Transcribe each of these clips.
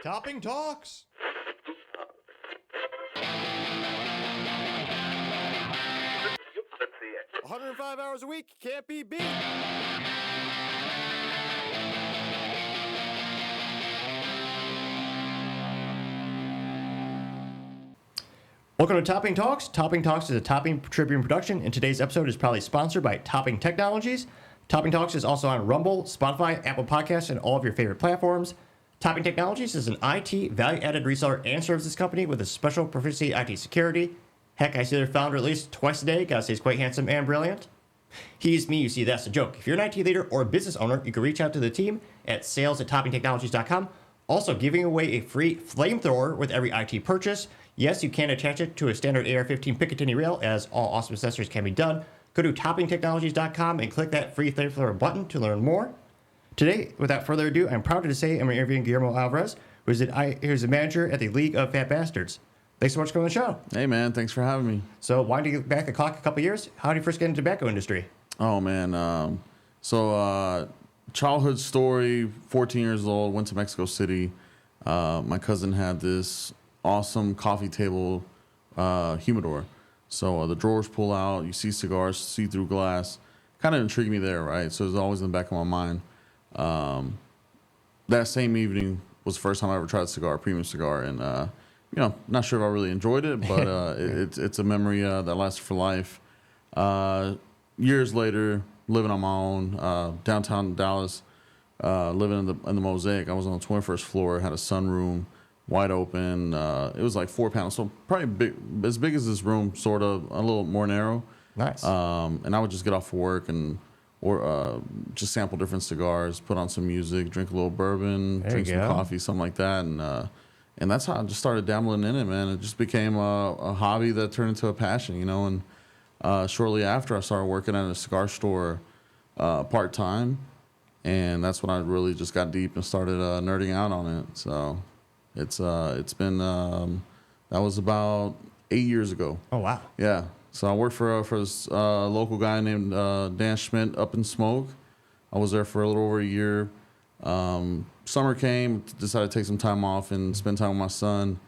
Topping Talks. Let's see it. 105 hours a week can't be beat. Welcome to Topping Talks. Topping Talks is a Topping Tribune production, and today's episode is proudly sponsored by Topping Technologies. Topping Talks is also on Rumble, Spotify, Apple Podcasts, and all of your favorite platforms. Topping Technologies is an IT value-added reseller and services company with a special proficiency in IT security. Heck, I see their founder at least twice a day. Gotta say he's quite handsome and brilliant. He's me, you see, that's a joke. If you're an IT leader or a business owner, you can reach out to the team at sales@toppingtechnologies.com. Also, giving away a free Flamethrower with every IT purchase. Yes, you can attach it to a standard AR-15 Picatinny rail, as all awesome accessories can be done. Go to toppingtechnologies.com and click that free Flamethrower button to learn more. Today, without further ado, I'm proud to say I'm interviewing Guillermo Alvarez, who's the manager at the League of Fat Bastards. Thanks so much for coming on the show. Hey, man. Thanks for having me. So, winding back the clock a couple years, how did you first get into the tobacco industry? Oh, man. Childhood story, 14 years old, went to Mexico City. My cousin had this awesome coffee table humidor. So the drawers pull out, you see cigars, see through glass. Kind of intrigued me there, right? So it was always in the back of my mind. That same evening was the first time I ever tried a cigar, a premium cigar. And, not sure if I really enjoyed it, but it's a memory that lasts for life. Years later, living on my own, downtown Dallas, living in the Mosaic. I was on the 21st floor, had a sunroom, wide open. It was like 4 panels, so probably as big as this room, sort of, a little more narrow. Nice. And I would just get off or just sample different cigars, put on some music, drink a little bourbon, drink some coffee, something like that. And that's how I just started dabbling in it, man. It just became a hobby that turned into a passion, And shortly after, I started working at a cigar store part-time. And that's when I really just got deep and started nerding out on it. So it's been that was about 8 years ago. Oh, wow. Yeah. So I worked for this local guy named Dan Schmidt up in Smoke. I was there for a little over a year. Summer came, decided to take some time off and spend time with my son.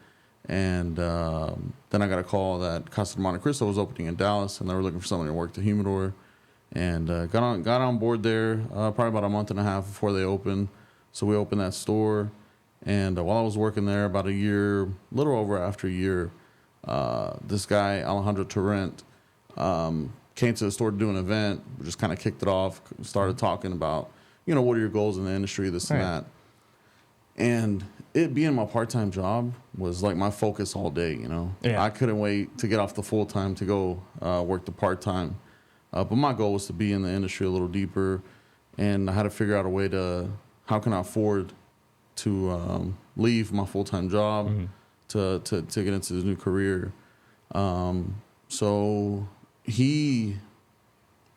And then I got a call that Casa de Monte Cristo was opening in Dallas, and they were looking for somebody to work the humidor. And got on board there probably about a month and a half before they opened. So we opened that store. And while I was working there, about a year, little over after a year, this guy, Alejandro Torrent, came to the store to do an event. We just kind of kicked it off, started talking about, what are your goals in the industry, this and that. And it being my part-time job was like my focus all day, Yeah. I couldn't wait to get off the full-time to go work the part-time. But my goal was to be in the industry a little deeper, and I had to figure out a way how can I afford to leave my full-time job to get into this new career. So he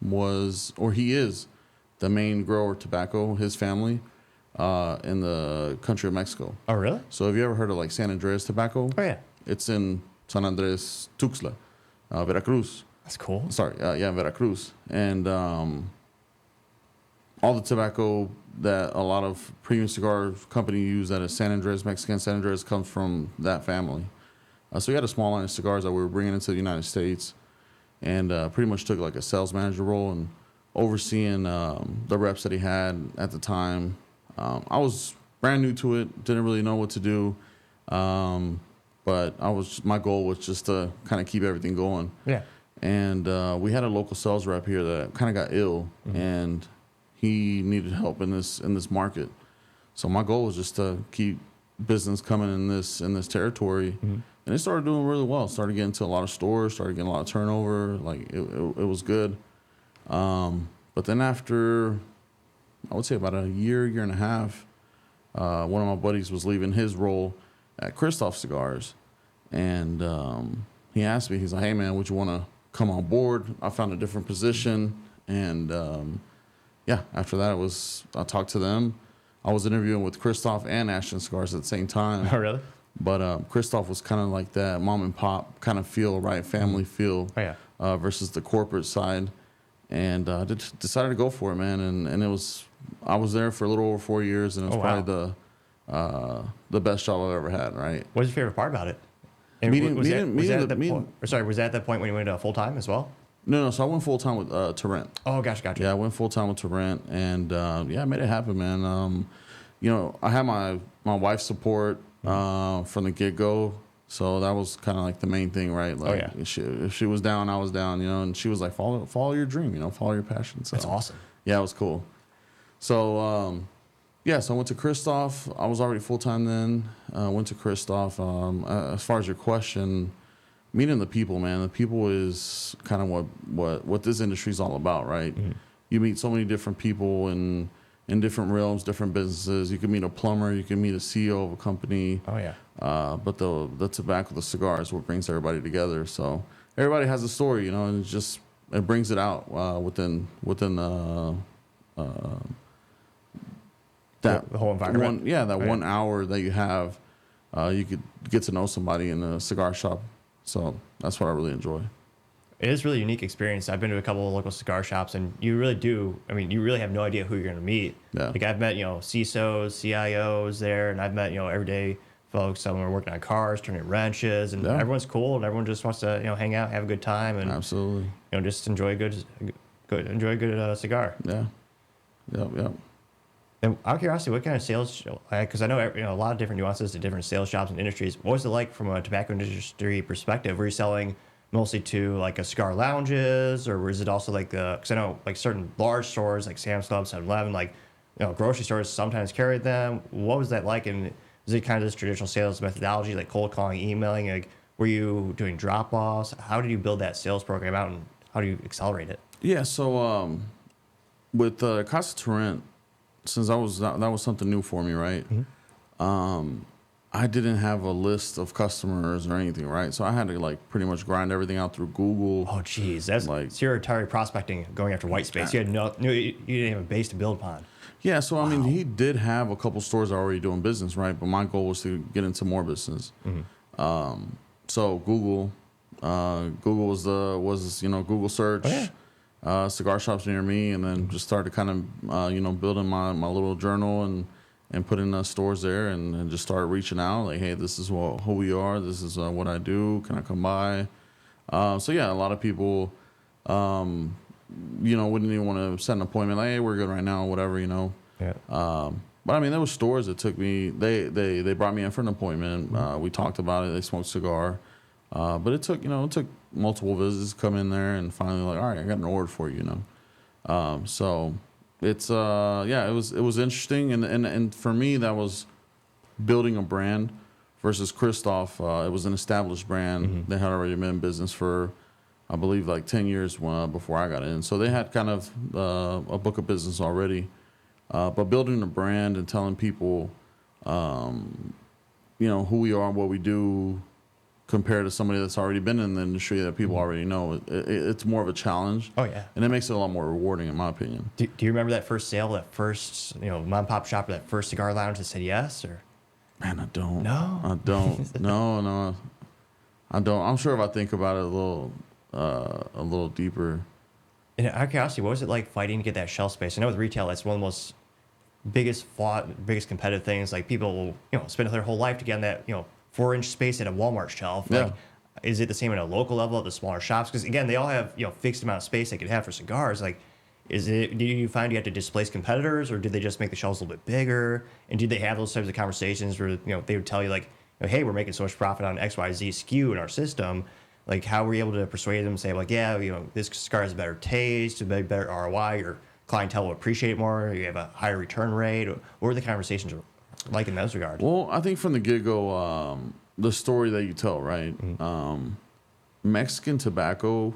is the main grower of tobacco, his family, in the country of Mexico. Oh, really? So have you ever heard of like San Andres tobacco? Oh, yeah. It's in San Andres, Tuxtla, Veracruz. That's cool. Sorry, Veracruz. And all the tobacco that a lot of premium cigar companies use that is San Andres, Mexican San Andres, comes from that family. So we had a small line of cigars that we were bringing into the United States, and pretty much took like a sales manager role and overseeing the reps that he had at the time. I was brand new to it, didn't really know what to do, but my goal was just to kind of keep everything going. Yeah. And we had a local sales rep here that kind of got ill, and he needed help in this market. So my goal was just to keep business coming in this territory, and it started doing really well. Started getting to a lot of stores, started getting a lot of turnover. Like it was good. But then after, I would say about a year and a half, one of my buddies was leaving his role at Christoph Cigars, and he asked me, he's like, "Hey man, would you want to come on board?" I found a different position, and after that I talked to them. I was interviewing with Christoph and Ashton Cigars at the same time. Oh, really? But Christoph was kind of like that mom and pop kind of feel, right? Family feel. Oh, yeah. Versus the corporate side. And decided to go for it, man. And I was there for a little over 4 years, and it was probably the best job I've ever had, right? What was your favorite part about it? And was that at that point? Or sorry, was that at that point when you went full time as well? No. So I went full time with to rent. Oh, gotcha. Yeah, I went full time with to rent, and yeah, I made it happen, man. You know, I had my wife's support from the get go, so that was kind of like the main thing, right? Like, if she was down, I was down, you know, and she was like, follow your dream, you know, follow your passion. So that's awesome. Yeah, it was cool. So yeah, so I went to Christoph. I was already full time then. Went to Christoph. As far as your question, meeting the people, man. The people is kind of what this industry is all about, right? Mm-hmm. You meet so many different people in different realms, different businesses. You can meet a plumber, you can meet a CEO of a company. Oh yeah. But the tobacco, the cigar is what brings everybody together. So everybody has a story, you know, and it brings it out within that the whole environment. 1 hour that you have, you could get to know somebody in a cigar shop. So that's what I really enjoy. It is a really unique experience. I've been to a couple of local cigar shops, and you really do. I mean, you really have no idea who you're going to meet. Yeah. Like I've met, CISOs, CIOs there, and I've met, everyday folks. Some are working on cars, turning wrenches, and everyone's cool, and everyone just wants to, hang out, have a good time, and absolutely, just enjoy a good cigar. Yeah. Yep. And out of curiosity, what kind of sales? Because I know a lot of different nuances to different sales shops and industries. What was it like from a tobacco industry perspective? Were you selling mostly to like a cigar lounges, or was it also like because I know like certain large stores like Sam's Club, 7-Eleven, like grocery stores sometimes carried them. What was that like? And is it kind of this traditional sales methodology, like cold calling, emailing? Like, were you doing drop offs? How did you build that sales program out, and how do you accelerate it? Yeah, so with Casa Torrent, since that was something new for me, right? Mm-hmm. I didn't have a list of customers or anything, right? So I had to like pretty much grind everything out through Google. Oh, geez, that's like so you're target prospecting, going after white space. You didn't have a base to build upon. Yeah, so I mean, he did have a couple stores already doing business, right? But my goal was to get into more business. Mm-hmm. So Google was Google search. Oh, yeah. Cigar shops near me, and then just started kind of building my little journal and putting stores there, and just started reaching out like, hey, this is who we are, this is what I do, can I come by? So yeah, a lot of people wouldn't even want to set an appointment like, hey, we're good right now, whatever, Yeah. But I mean, there were stores that took me, they brought me in for an appointment. We talked about it, they smoked cigar. But it took multiple visits to come in there, and finally like, all right, I got an order for you, So it's it was interesting, and for me that was building a brand versus Christoph. It was an established brand. Mm-hmm. They had already been in business for, I believe, like 10 years before I got in. So they had kind of a book of business already. But building a brand and telling people, who we are and what we do, compared to somebody that's already been in the industry that people already know, it's more of a challenge. Oh yeah, and it makes it a lot more rewarding, in my opinion. Do you remember that first sale, that first mom and pop shop, or that first cigar lounge that said yes? Or man, I don't. No, I don't. No, I don't. I'm sure if I think about it a little deeper. And out of curiosity, what was it like fighting to get that shelf space? I know with retail, that's one of the most biggest competitive things. Like people will spend their whole life to get on that 4-inch space at a Walmart shelf. Yeah. Like, is it the same at a local level at the smaller shops? Because again, they all have fixed amount of space they could have for cigars. Like, do you find you have to displace competitors, or did they just make the shelves a little bit bigger? And did they have those types of conversations where they would tell you like, hey, we're making so much profit on XYZ SKU in our system? Like, how were you able to persuade them to say like, yeah, this cigar has a better taste, a better ROI, your clientele will appreciate it more, you have a higher return rate? What were the conversations like in those regards? Well, I think from the get-go, the story that you tell, right? Mm-hmm. Mexican tobacco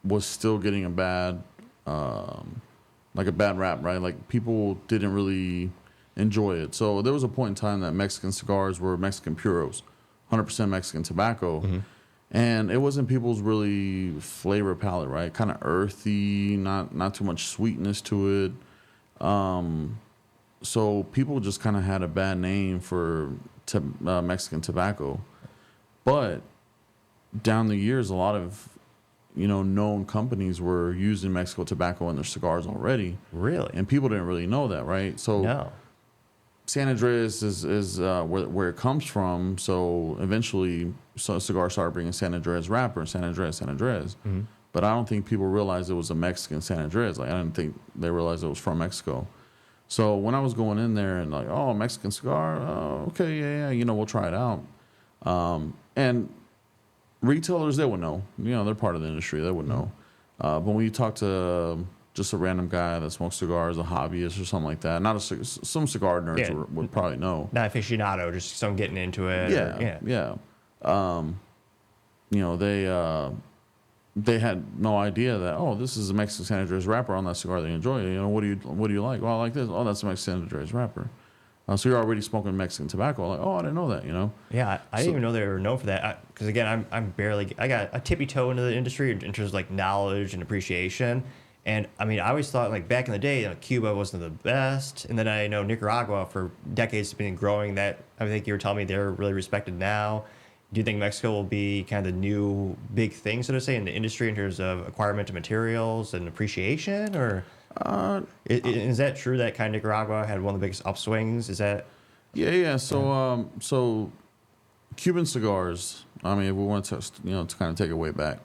was still getting a bad rap, right? Like, people didn't really enjoy it. So there was a point in time that Mexican cigars were Mexican puros, 100% Mexican tobacco. Mm-hmm. And it wasn't people's really flavor palette, right? Kind of earthy, not too much sweetness to it. So people just kind of had a bad name for Mexican tobacco. But down the years, a lot of known companies were using Mexican tobacco in their cigars already. Really? And people didn't really know that, right? So no. San Andreas is where it comes from. So eventually, cigars started bringing San Andreas wrapper and San Andreas. Mm-hmm. But I don't think people realized it was a Mexican San Andreas. Like I didn't think they realized it was from Mexico. So when I was going in there and like, oh, Mexican cigar, okay, yeah, we'll try it out. And retailers, they would know. They're part of the industry. They would know. But when you talk to just a random guy that smokes cigars, a hobbyist or something like that, not some cigar nerds would probably know. Not aficionado, just someone getting into it. Yeah. They had no idea that, oh, this is a Mexican San Andreas wrapper on that cigar they enjoy. What do you like? Well, I like this. Oh, that's a Mexican San Andreas wrapper. So you're already smoking Mexican tobacco. Like, oh, I didn't know that. Yeah, I didn't even know they were known for that. Because again, I got a tippy toe into the industry in terms of like knowledge and appreciation. And I mean, I always thought like back in the day, Cuba wasn't the best, and then I know Nicaragua for decades has been growing. That I think you were telling me they're really respected now. Do you think Mexico will be kind of the new big thing, so to say, in the industry in terms of acquirement of materials and appreciation? Or is that true that kind of Nicaragua had one of the biggest upswings? Is that? Yeah. So Cuban cigars. I mean, if we want to, to kind of take it way back,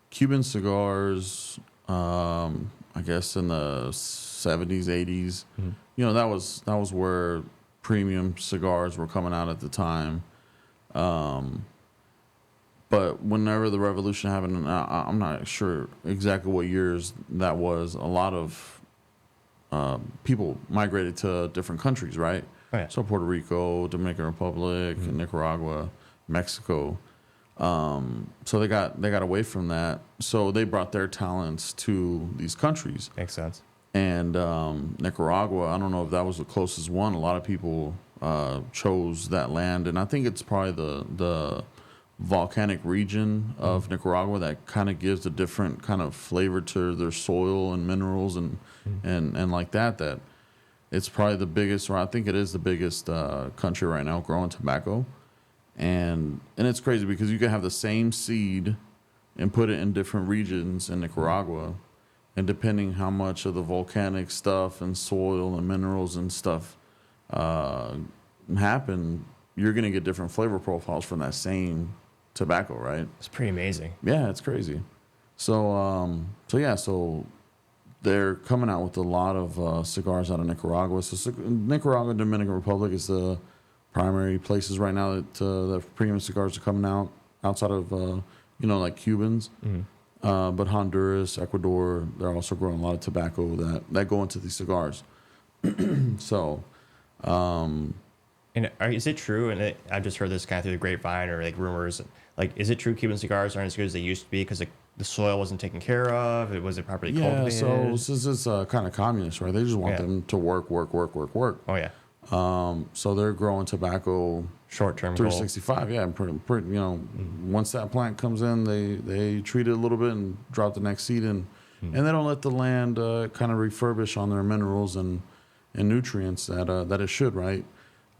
Cuban cigars. I guess in the 70s, 80s, that was where premium cigars were coming out at the time. But whenever the revolution happened, and I'm not sure exactly what years that was, a lot of people migrated to different countries, right? Oh, yeah. So Puerto Rico, Dominican Republic, Nicaragua, Mexico. So they got away from that. So they brought their talents to these countries. Makes sense. And Nicaragua, I don't know if that was the closest one. A lot of people chose that land, and I think it's probably the volcanic region of Nicaragua that kind of gives a different kind of flavor to their soil and minerals and like that. That it's probably the biggest, or I think it is the biggest country right now growing tobacco. And it's crazy because you can have the same seed and put it in different regions in Nicaragua, and depending how much of the volcanic stuff and soil and minerals and stuff happen, you're going to get different flavor profiles from that same tobacco, right? It's pretty amazing. Yeah, it's crazy. So they're coming out with a lot of cigars out of Nicaragua. So Nicaragua, Dominican Republic is the primary places right now that premium cigars are coming out outside of like Cubans. But Honduras, Ecuador, they're also growing a lot of tobacco that go into these cigars. So and is it true, and I've just heard this kind of through the grapevine or like rumors, like is it true Cuban cigars aren't as good as they used to be because the soil wasn't taken care of, it wasn't properly cultivated? So this is kind of communist, right? They just want them to work. Oh yeah. So they're growing tobacco short-term 365 goal. Yeah, and pretty once that plant comes in, they treat it a little bit and drop the next seed in, and they don't let the land kind of refurbish on their minerals and nutrients that it should, right?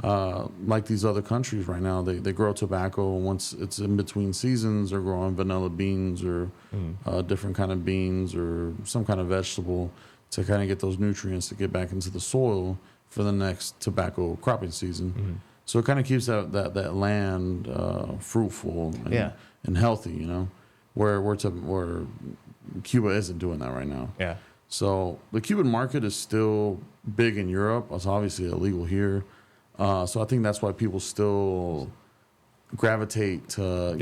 Like these other countries right now, they grow tobacco, and once it's in between seasons, they're growing vanilla beans or different kind of beans or some kind of vegetable to kind of get those nutrients to get back into the soil for the next tobacco cropping season. So it kind of keeps that land fruitful and healthy, where Cuba isn't doing that right now. Yeah. So the Cuban market is still big in Europe. It's obviously illegal here. So I think that's why people still gravitate to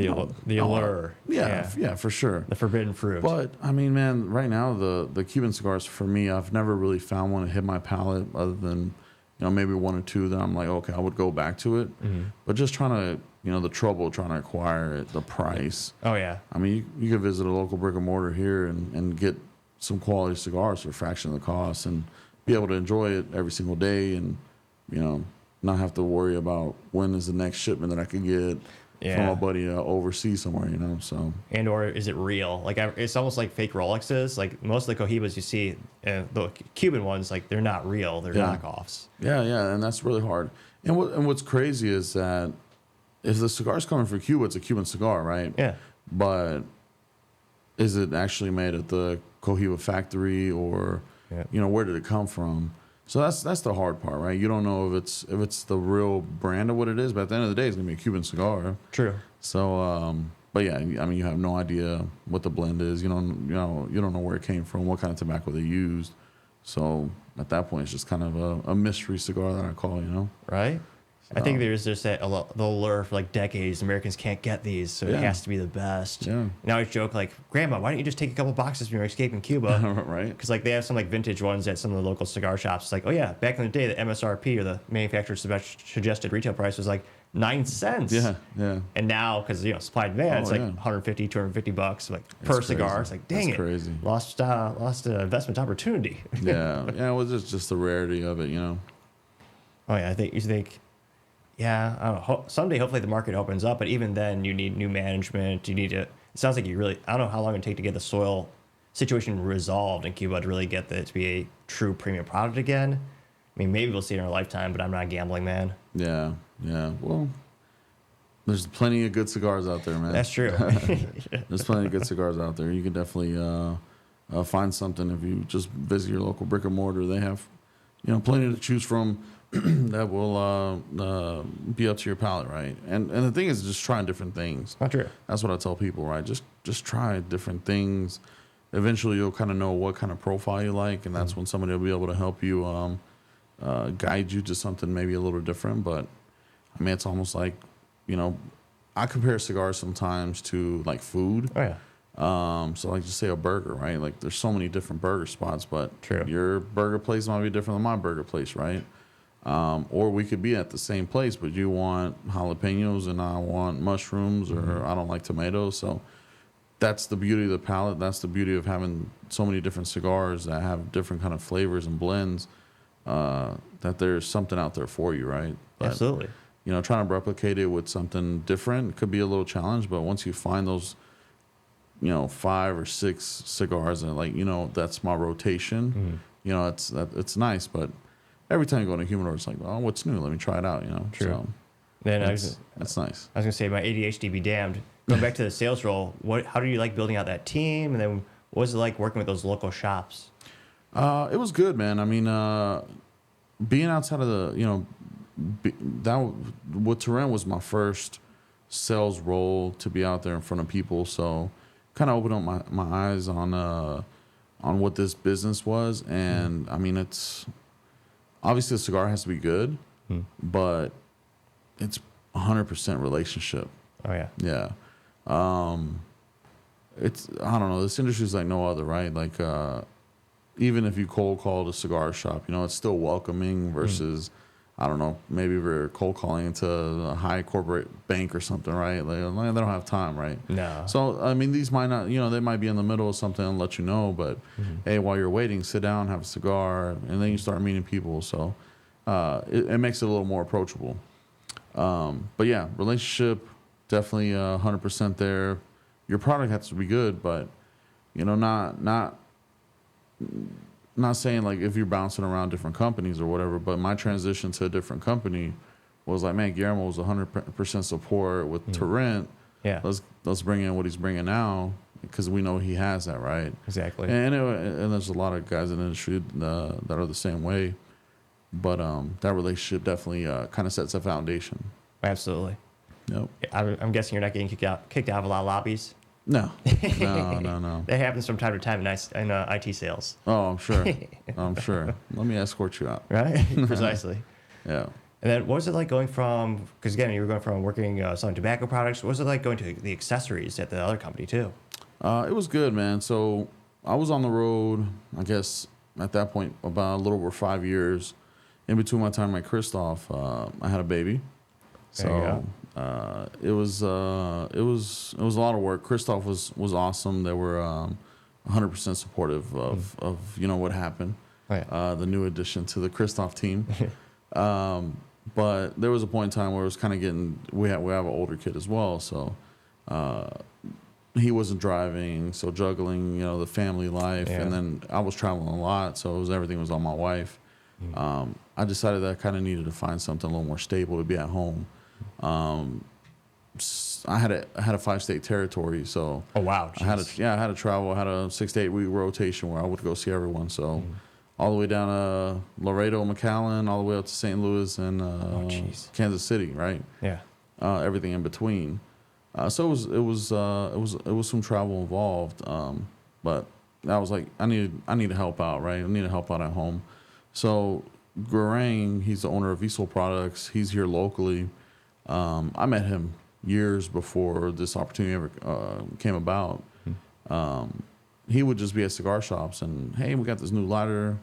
the allure. Yeah, for sure. The forbidden fruit. But I mean, man, right now the Cuban cigars for me, I've never really found one that hit my palate other than maybe one or two that I'm like, okay, I would go back to it. But just trying to the trouble trying to acquire it, the price. Oh yeah. I mean, you could visit a local brick and mortar here and get some quality cigars for a fraction of the cost and be able to enjoy it every single day and not have to worry about when is the next shipment that I can get from a buddy overseas somewhere, so. And or is it real? Like it's almost like fake Rolexes. Like most of the Cohibas you see, the Cuban ones, like they're not real. They're knockoffs. Yeah, and that's really hard. And what's crazy is that if the cigar's coming from Cuba, it's a Cuban cigar, right? Yeah. But is it actually made at the Cohiba factory or, where did it come from? So that's the hard part, right? You don't know if it's the real brand of what it is, but at the end of the day, it's gonna be a Cuban cigar. True. So, but yeah, I mean, you have no idea what the blend is. You don't know where it came from, what kind of tobacco they used. So at that point, it's just kind of a mystery cigar that I call, Right. I think there's just the allure for like decades. Americans can't get these, so it has to be the best. Yeah. And I always joke like, Grandma, why don't you just take a couple boxes when you're escaping Cuba? Right. Because like they have some like vintage ones at some of the local cigar shops. It's like, oh yeah, back in the day, the MSRP or the manufacturer's suggested retail price was like 9 cents. Yeah, yeah. And now, because supply and demand, it's like 150, 250 bucks like per cigar. It's like, dang, That's crazy. Lost investment opportunity. Yeah, yeah. It was just the rarity of it, Oh yeah, you think. Yeah, I don't know. Someday, hopefully, the market opens up. But even then, you need new management. You need to. It sounds like I don't know how long it take to get the soil situation resolved in Cuba to really get it to be a true premium product again. I mean, maybe we'll see it in our lifetime, but I'm not a gambling man. Yeah, yeah. Well, there's plenty of good cigars out there, man. That's true. There's plenty of good cigars out there. You can definitely find something if you just visit your local brick and mortar. They have, plenty to choose from. That will be up to your palate, right? And the thing is just trying different things. Not true. That's what I tell people, right? Just try different things. Eventually, you'll kind of know what kind of profile you like, and that's when somebody will be able to help you guide you to something maybe a little different. But I mean, it's almost like, I compare cigars sometimes to like food. Oh yeah. So like just say a burger, right? Like there's so many different burger spots, but True. Your burger place might be different than my burger place, right? Or we could be at the same place, but you want jalapenos and I want mushrooms, or I don't like tomatoes. So that's the beauty of the palate. That's the beauty of having so many different cigars that have different kind of flavors and blends, that there's something out there for you, right? But, Absolutely. Trying to replicate it with something different could be a little challenge, but once you find those, 5 or 6 cigars and that's my rotation, it's nice, but every time you go in a humidor, it's like, oh, what's new? Let me try it out, True. So Then that's nice. I was gonna say my ADHD be damned. Going back to the sales role, how do you like building out that team, and then what was it like working with those local shops? It was good, man. I mean, being outside of the, with Torrent was my first sales role to be out there in front of people. So kind of opened up my eyes on what this business was. And I mean, it's obviously the cigar has to be good, but it's 100% relationship. Oh yeah. Yeah. I don't know. This industry is like no other, right? Like, even if you cold call a cigar shop, it's still welcoming versus, I don't know, maybe we're cold calling into a high corporate bank or something, right? Like, they don't have time, right? No. So, I mean, these might not, they might be in the middle of something and let you know, but hey, while you're waiting, sit down, have a cigar, and then you start meeting people. So, it makes it a little more approachable. But yeah, relationship, definitely 100% there. Your product has to be good, but, not saying like if you're bouncing around different companies or whatever, but my transition to a different company was like, man, Guillermo was 100% support with Torrent. Yeah. Let's bring in what he's bringing now, because we know he has that, right? Exactly. And there's a lot of guys in the industry that are the same way, but that relationship definitely kind of sets a foundation. Absolutely. Yep. I'm guessing you're not getting kicked out of a lot of lobbies. No. That happens from time to time in IT sales. Oh, I'm sure. Let me escort you out. Right? Precisely. Yeah. And then what was it like going from, because again, you were going from working selling tobacco products. What was it like going to the accessories at the other company too? It was good, man. So I was on the road, I guess, at that point, about a little over 5 years. In between my time at Christoph, I had a baby. So it was a lot of work. Christoph was awesome. They were 100% supportive of what happened. Oh, yeah. The new addition to the Christoph team. But there was a point in time where it was kind of getting. We have an older kid as well, so he wasn't driving, so juggling the family life, and then I was traveling a lot, so everything was on my wife. I decided that I kind of needed to find something a little more stable to be at home. I had a 5-state territory, so oh wow, I had to travel. I had a 6 to 8 week rotation where I would go see everyone. So all the way down to Laredo, McAllen, all the way up to St. Louis and Kansas City, right? Yeah. Everything in between. So it was some travel involved. But I was like, I need to help out, right? I need to help out at home. So Garang, he's the owner of Visual Products. He's here locally. I met him years before this opportunity ever came about. He would just be at cigar shops and, hey, we got this new lighter.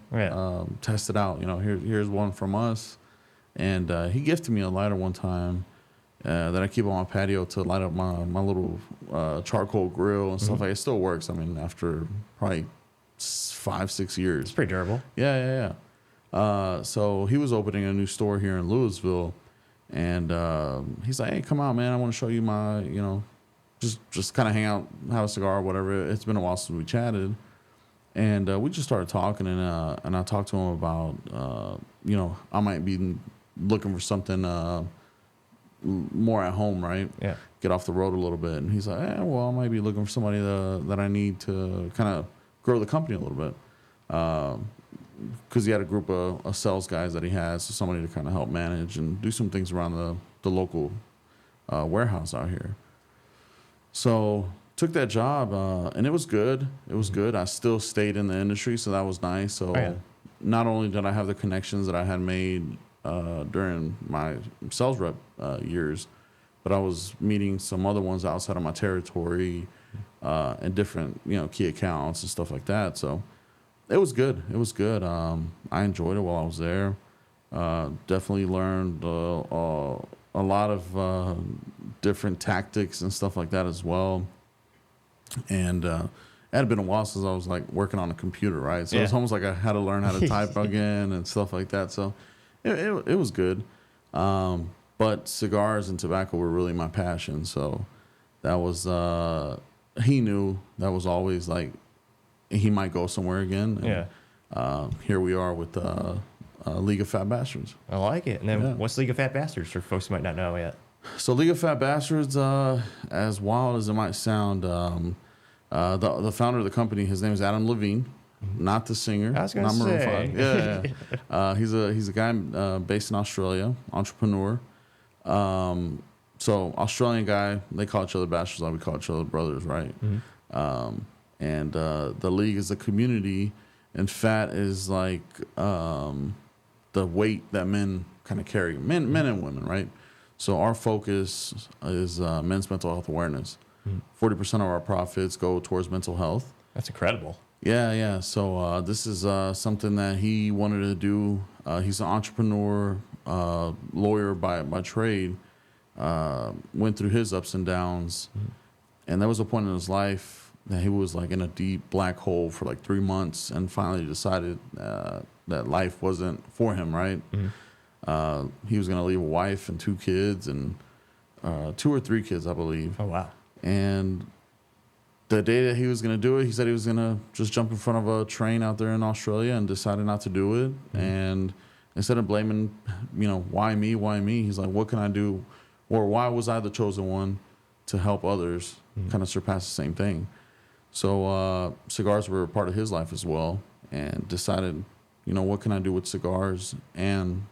Test it out. Here's one from us. And he gifted me a lighter one time that I keep on my patio to light up my little charcoal grill and stuff like that. It still works. I mean, after probably 5-6 years. It's pretty durable. Yeah. So he was opening a new store here in Louisville. And he's like, hey, come out, man. I want to show you my, just kind of hang out, have a cigar, whatever. It's been a while since we chatted. And we just started talking, and I talked to him about, I might be looking for something more at home, right? Yeah. Get off the road a little bit. And he's like, well, I might be looking for somebody that I need to kind of grow the company a little bit. Because he had a group of sales guys that he has, so somebody to kind of help manage and do some things around the local warehouse out here. So took that job, and it was good. It was good. I still stayed in the industry, so that was nice. So not only did I have the connections that I had made during my sales rep years, but I was meeting some other ones outside of my territory and different, key accounts and stuff like that. So it was good. It was good. I enjoyed it while I was there. Definitely learned a lot of different tactics and stuff like that as well. And it had been a while since I was like working on a computer, right? So it's almost like I had to learn how to type again and stuff like that. So it was good. But cigars and tobacco were really my passion. So that was, he knew that was always like, he might go somewhere again. And, here we are with League of Fat Bastards. I like it. And then what's League of Fat Bastards for folks who might not know yet? So League of Fat Bastards, as wild as it might sound, the founder of the company, his name is Adam Levine, not the singer. I was going to say. Maroon 5. He's a guy based in Australia, entrepreneur. So Australian guy, they call each other bastards like we call each other brothers, right? And the League is a community, and fat is like the weight that men kind of carry, men and women, right? So our focus is men's mental health awareness. 40% of our profits go towards mental health. That's incredible. Yeah. So this is something that he wanted to do. He's an entrepreneur, lawyer by trade. Went through his ups and downs, and there was a point in his life that he was like in a deep black hole for like 3 months, and finally decided that life wasn't for him, right? He was going to leave a wife and 2 kids, and 2 or 3 kids, I believe. Oh, wow. And the day that he was going to do it, he said he was going to just jump in front of a train out there in Australia, and decided not to do it. And instead of blaming, why me? He's like, what can I do? Or why was I the chosen one to help others kind of surpass the same thing? So cigars were a part of his life as well, and decided, what can I do with cigars and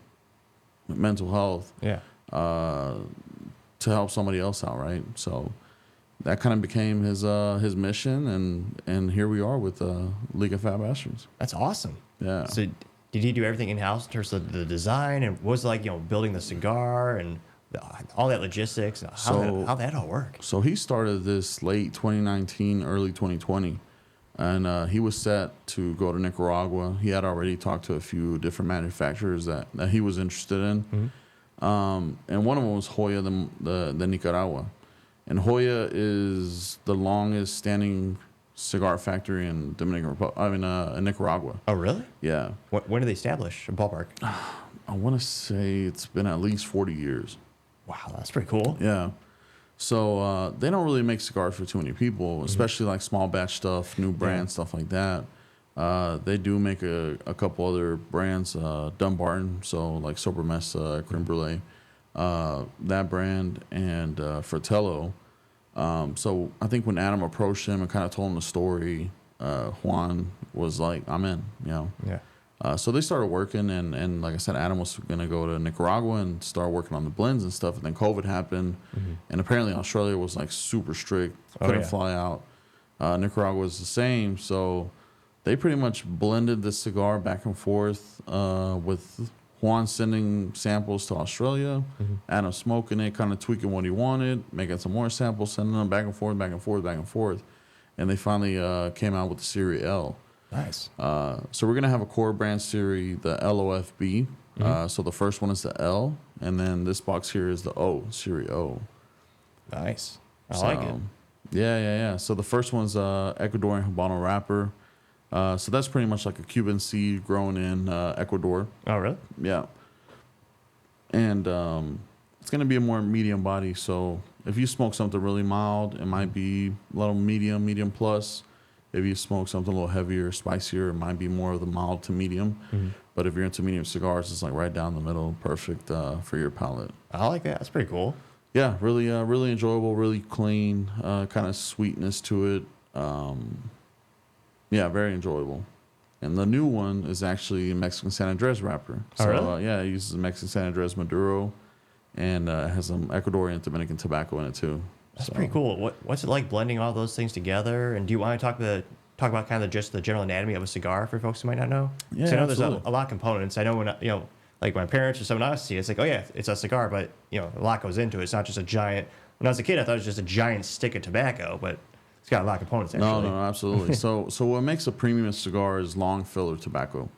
mental health to help somebody else out, right? So that kind of became his mission, and here we are with League of Fat Bastards. That's awesome. Yeah. So did he do everything in-house in terms of the design, and what was it like, building the cigar and all that logistics? How that all work? So he started this late 2019, early 2020, and he was set to go to Nicaragua. He had already talked to a few different manufacturers that he was interested in, and one of them was Hoya, the Nicaragua. And Hoya is the longest standing cigar factory in in Nicaragua. Oh, really? Yeah. When did they establish a ballpark? I want to say it's been at least 40 years. Wow, that's pretty cool. Yeah. So they don't really make cigars for too many people, especially like small batch stuff, new brands, stuff like that. They do make a couple other brands, Dumbarton, so like Sober Mesa, Creme Brulee, that brand, and Fratello. So I think when Adam approached him and kind of told him the story, Juan was like, I'm in, Yeah. So they started working, and like I said, Adam was going to go to Nicaragua and start working on the blends and stuff. And then COVID happened, and apparently Australia was like super strict, couldn't fly out. Nicaragua was the same, so they pretty much blended the cigar back and forth with Juan sending samples to Australia, Adam smoking it, kind of tweaking what he wanted, making some more samples, sending them back and forth, back and forth, back and forth. And they finally came out with the Series L. Nice. So we're going to have a core brand series, the LOFB. So the first one is the L, and then this box here is the O, Series O. Nice. I like it. Yeah. So the first one's Ecuadorian Habano wrapper. So that's pretty much like a Cuban seed grown in Ecuador. Oh, really? Yeah. And it's going to be a more medium body. So if you smoke something really mild, it might be a little medium plus. If you smoke something a little heavier, spicier, it might be more of the mild to medium. But if you're into medium cigars, it's like right down the middle, perfect for your palate. I like that. That's pretty cool. Yeah, really enjoyable, really clean, kind of sweetness to it. Yeah, very enjoyable. And the new one is actually Mexican San Andres wrapper. So, really? Yeah, it uses Mexican San Andres Maduro, and it has some Ecuadorian Dominican tobacco in it too. That's pretty cool. What's it like blending all those things together? And do you want to talk about kind of just the general anatomy of a cigar for folks who might not know? Yeah, I know absolutely. there's a lot of components. I know when like my parents or someone else see it, it's like, oh yeah, it's a cigar, but a lot goes into it. It's not just a giant. When I was a kid, I thought it was just a giant stick of tobacco, but it's got a lot of components. Actually. No, absolutely. so what makes a premium cigar is long filler tobacco.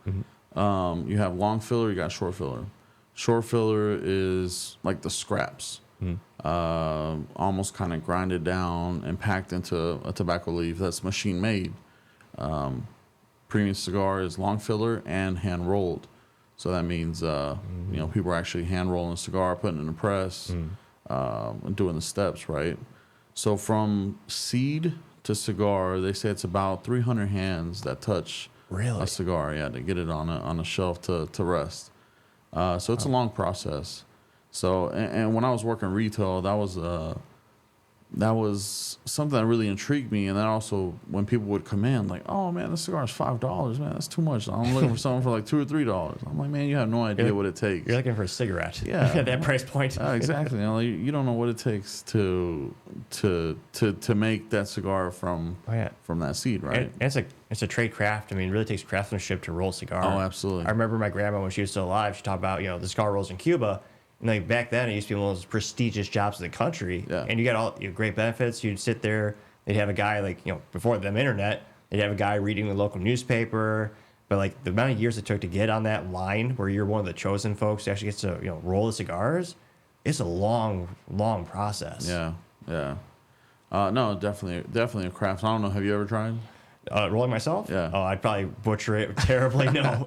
You have long filler, you got short filler. Short filler is like the scraps. Almost kind of grinded down and packed into a tobacco leaf that's machine made. Premium cigar is long filler and hand rolled. So that means people are actually hand rolling a cigar, putting it in a press, and doing the steps, right? So from seed to cigar, they say it's about 300 hands that touch a cigar, to get it on a shelf to rest. So it's a long process. So, and when I was working retail, that was something that really intrigued me. And then also when people would come in, like, oh man, this cigar is $5, man, that's too much. I'm looking for something for like $2 or $3. I'm like, man, you have no idea what it takes. You're looking for a cigarette. Yeah, at that price point. Exactly. You don't know what it takes to make that cigar from that seed, right? And it's a trade craft. I mean, it really takes craftsmanship to roll a cigar. Oh, absolutely. I remember my grandma when she was still alive. She talked about the cigar rolls in Cuba. And like back then, it used to be one of those prestigious jobs in the country. Yeah. And you got all great benefits. You'd sit there. They'd have a guy before the internet. They'd have a guy reading the local newspaper. But like the amount of years it took to get on that line where you're one of the chosen folks who actually gets to roll the cigars, it's a long process. Yeah. No, definitely a craft. I don't know. Have you ever tried? Rolling myself? Yeah. Oh, I'd probably butcher it terribly. No.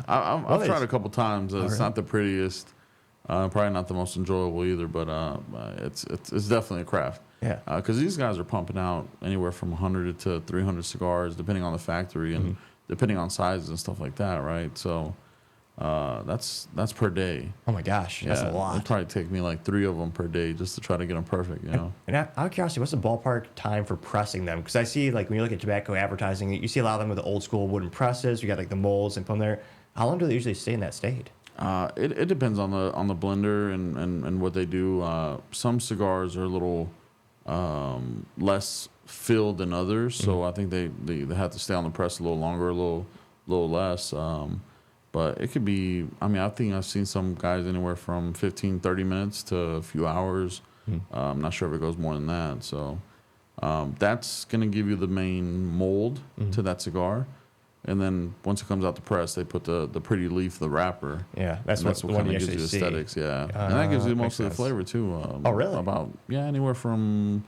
I've tried a couple times. It's not the prettiest. Probably not the most enjoyable either, but it's definitely a craft. Yeah. Because these guys are pumping out anywhere from 100 to 300 cigars, depending on the factory and depending on sizes and stuff like that, right? So that's per day. Oh my gosh, that's a lot. It'd probably take me like 3 of them per day just to try to get them perfect, And out of curiosity, what's the ballpark time for pressing them? Because I see when you look at tobacco advertising, you see a lot of them with the old school wooden presses. You got the molds and from there. How long do they usually stay in that state? It depends on the blender and what they do. Some cigars are a little less filled than others, so I think they have to stay on the press a little longer, a little less. But it could be. I mean, I think I've seen some guys anywhere from 15, 30 minutes to a few hours. I'm not sure if it goes more than that. So that's gonna give you the main mold to that cigar. And then once it comes out the press, they put the pretty leaf, the wrapper. Yeah, that's what kind of gives you aesthetics. Yeah, and that gives you most of the flavor too. Oh, really? About anywhere from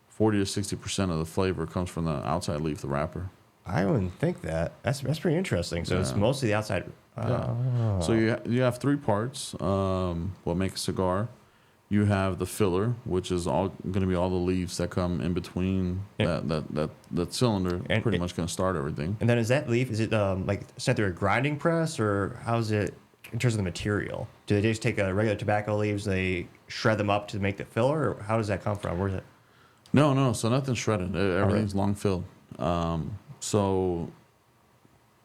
40 to 60% of the flavor comes from the outside leaf, the wrapper. I wouldn't think that. That's pretty interesting. So it's mostly the outside. Yeah. So you have 3 parts. What make a cigar? You have the filler, which is all going to be all the leaves that come in between that cylinder. And pretty much going to start everything. And then is that leaf? Is it sent through a grinding press, or how is it in terms of the material? Do they just take regular tobacco leaves, they shred them up to make the filler, or how does that come from? Where is it? No. So nothing's shredded. Everything's long filled. So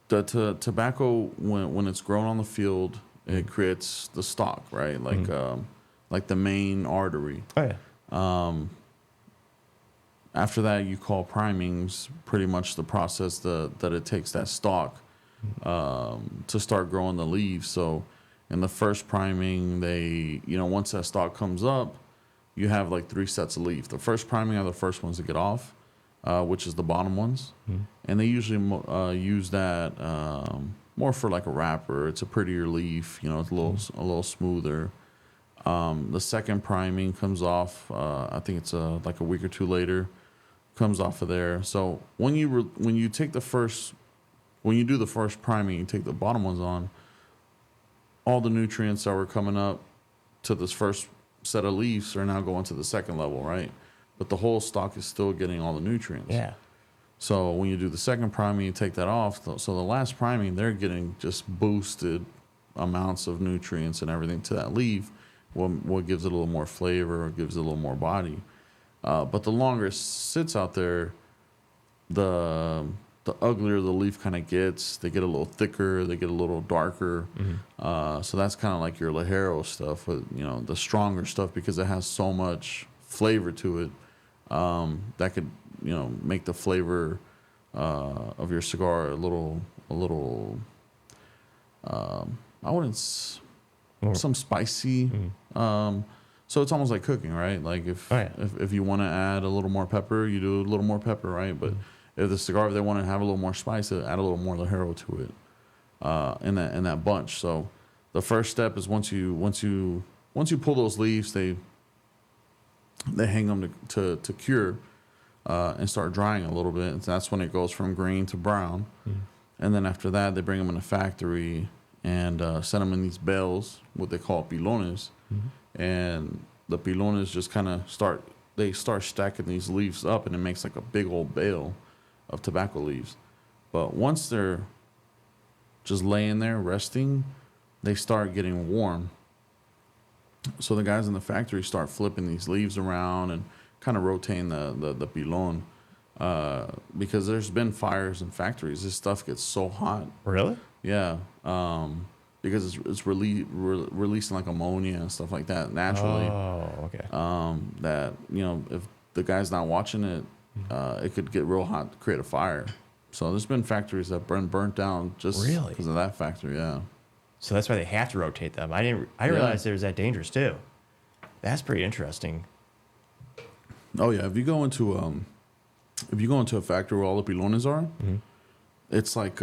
tobacco when it's grown on the field, it creates the stalk, right? Like the main artery. Oh yeah. After that, you call primings pretty much the process that it takes that stalk to start growing the leaves. So in the first priming, once that stalk comes up, you have like 3 sets of leaf. The first priming are the first ones to get off, which is the bottom ones. And they usually use that more for like a wrapper. It's a prettier leaf, it's a little smoother. The second priming comes off, I think it's like a week or 2 later, comes off of there. So when you do the first priming, you take the bottom ones on, all the nutrients that were coming up to this first set of leaves are now going to the second level, right? But the whole stalk is still getting all the nutrients. Yeah. So when you do the second priming, you take that off. So the last priming, they're getting just boosted amounts of nutrients and everything to that leaf. What gives it a little more flavor, or gives it a little more body. But the longer it sits out there, the uglier the leaf kind of gets. They get a little thicker. They get a little darker. So that's kind of like your Ligero stuff, with the stronger stuff, because it has so much flavor to it. That could make the flavor of your cigar a little. I wouldn't. Some spicy. So it's almost like cooking, right? Like if you want to add a little more pepper, you do a little more pepper, right? But if they want to have a little more spice, they add a little more Ligero to it in that bunch. So the first step is once you pull those leaves, they hang them to cure and start drying a little bit. And that's when it goes from green to brown. And then after that, they bring them in a factory and send them in these bales, what they call pilones. And the pilones just kind of start stacking these leaves up, and it makes like a big old bale of tobacco leaves. But once they're just laying there resting, they start getting warm. So the guys in the factory start flipping these leaves around and kind of rotating the pilon. Because there's been fires in factories. This stuff gets so hot. Really? Yeah. Because it's releasing like ammonia and stuff like that naturally. Oh, okay. That, if the guy's not watching it, it could get real hot to create a fire. So there's been factories that burnt down just because of that factor, yeah. So that's why they have to rotate them. I didn't realize it was that dangerous too. That's pretty interesting. Oh yeah, if you go into a factory where all the pilones are, it's like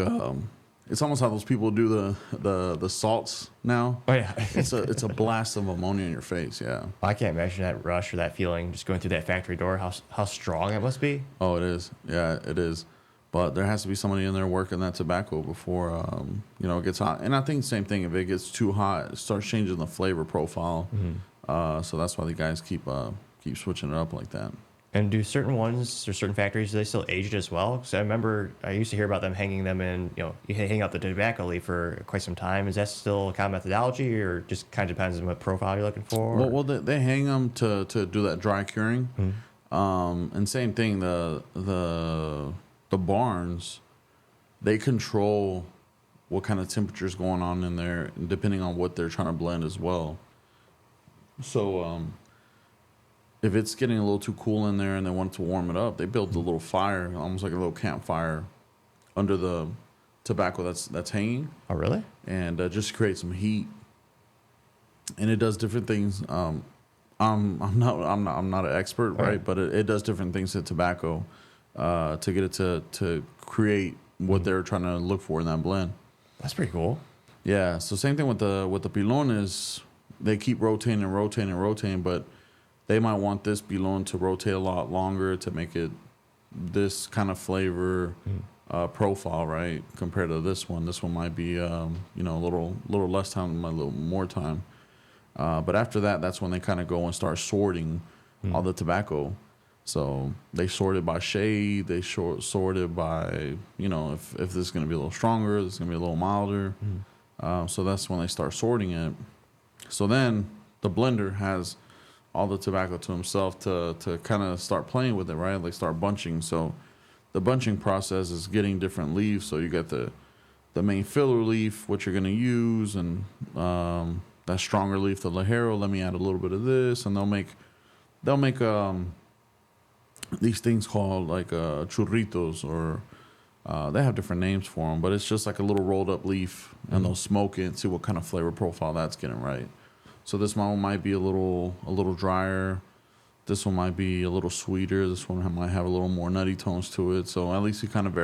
it's almost how those people do the salts now. Oh yeah, it's a blast of ammonia in your face. Yeah, I can't imagine that rush or that feeling just going through that factory door. How strong it must be. Oh, it is. Yeah, it is. But there has to be somebody in there working that tobacco before it gets hot. And I think the same thing. If it gets too hot, it starts changing the flavor profile. So that's why the guys keep switching it up like that. And do certain ones or certain factories, do they still age it as well? Because I remember I used to hear about them hanging them in, you hang out the tobacco leaf for quite some time. Is that still a common methodology, or just kind of depends on what profile you're looking for? Well, they hang them to do that dry curing. And same thing, the barns, they control what kind of temperature is going on in there, depending on what they're trying to blend as well. So if it's getting a little too cool in there and they want to warm it up, they build a little fire, almost like a little campfire, under the tobacco that's hanging. Oh, really? And just create some heat. And it does different things. I'm not an expert, right? But it does different things to tobacco to get it to create what they're trying to look for in that blend. That's pretty cool. Yeah. So same thing with the pilon is they keep rotating, but they might want this pilon to rotate a lot longer to make it this kind of flavor profile, right? Compared to this one. This one might be a little less time, a little more time. But after that, that's when they kind of go and start sorting all the tobacco. So they sort it by shade. They sort it by, if this is going to be a little stronger, this is going to be a little milder. So that's when they start sorting it. So then the blender has all the tobacco to himself to kind of start playing with it, right? Like start bunching. So the bunching process is getting different leaves. So you got the the main filler leaf, what you're going to use, and that stronger leaf, the Ligero, let me add a little bit of this, and they'll make these things called like churritos, or they have different names for them, but it's just like a little rolled up leaf, and they'll smoke it and see what kind of flavor profile that's getting right. So this one might be a little drier. This one might be a little sweeter. This one might have a little more nutty tones to it. So at least he kind of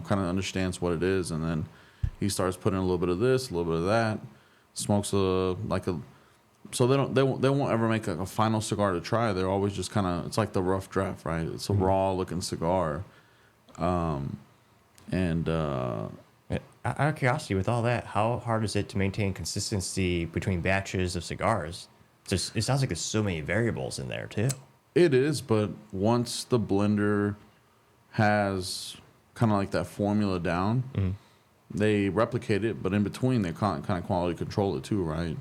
understands what it is, and then he starts putting a little bit of this, a little bit of that. Smokes so they won't ever make a final cigar to try. They're always just kind of, it's like the rough draft, right? It's a raw looking cigar, Out of curiosity, with all that, how hard is it to maintain consistency between batches of cigars? It sounds like there's so many variables in there too. It is, but once the blender has kind of like that formula down, they replicate it, but in between they kind of quality control it too, right?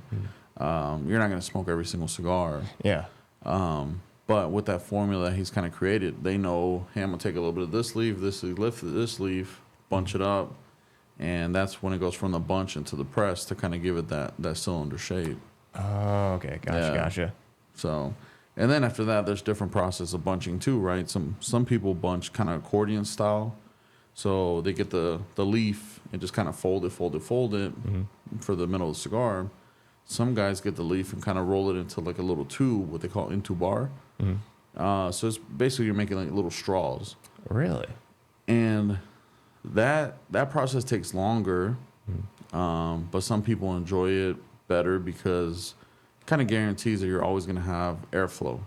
You're not going to smoke every single cigar. Yeah. But with that formula that he's kind of created, they know, hey, I'm going to take a little bit of this leaf, lift this leaf, bunch it up, and that's when it goes from the bunch into the press to kind of give it that cylinder shape. Oh, okay. Gotcha. So, and then after that, there's different process of bunching too, right? Some people bunch kind of accordion style. So they get the leaf and just kind of fold it for the middle of the cigar. Some guys get the leaf and kind of roll it into like a little tube, what they call intubar. So it's basically you're making like little straws. Really? And that process takes longer, but some people enjoy it better because it kind of guarantees that you're always going to have airflow.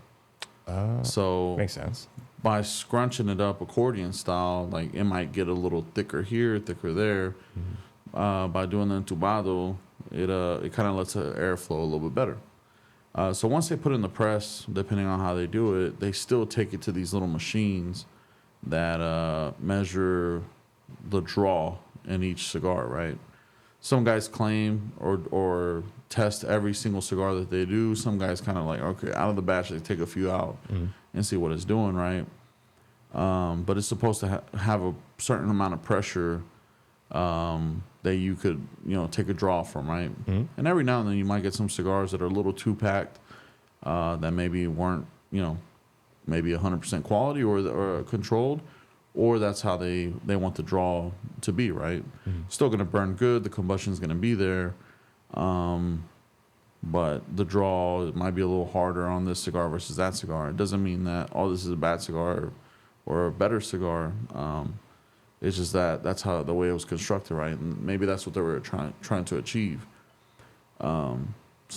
So makes sense. By scrunching it up accordion style, like it might get a little thicker here, thicker there. By doing the entubado, it kind of lets the airflow a little bit better. So once they put it in the press, depending on how they do it, they still take it to these little machines that measure the draw in each cigar, right? Some guys claim or test every single cigar that they do. Some guys kind of like, okay, out of the batch, they take a few out and see what it's doing, right? But it's supposed to have a certain amount of pressure that you could, take a draw from, right? And every now and then you might get some cigars that are a little too packed that maybe weren't, maybe 100% quality or controlled, or that's how they want the draw to be, right? Still going to burn good. The combustion's going to be there. But the draw might be a little harder on this cigar versus that cigar. It doesn't mean that, this is a bad cigar or a better cigar. It's just that's how the way it was constructed, right? And maybe that's what they were trying to achieve. So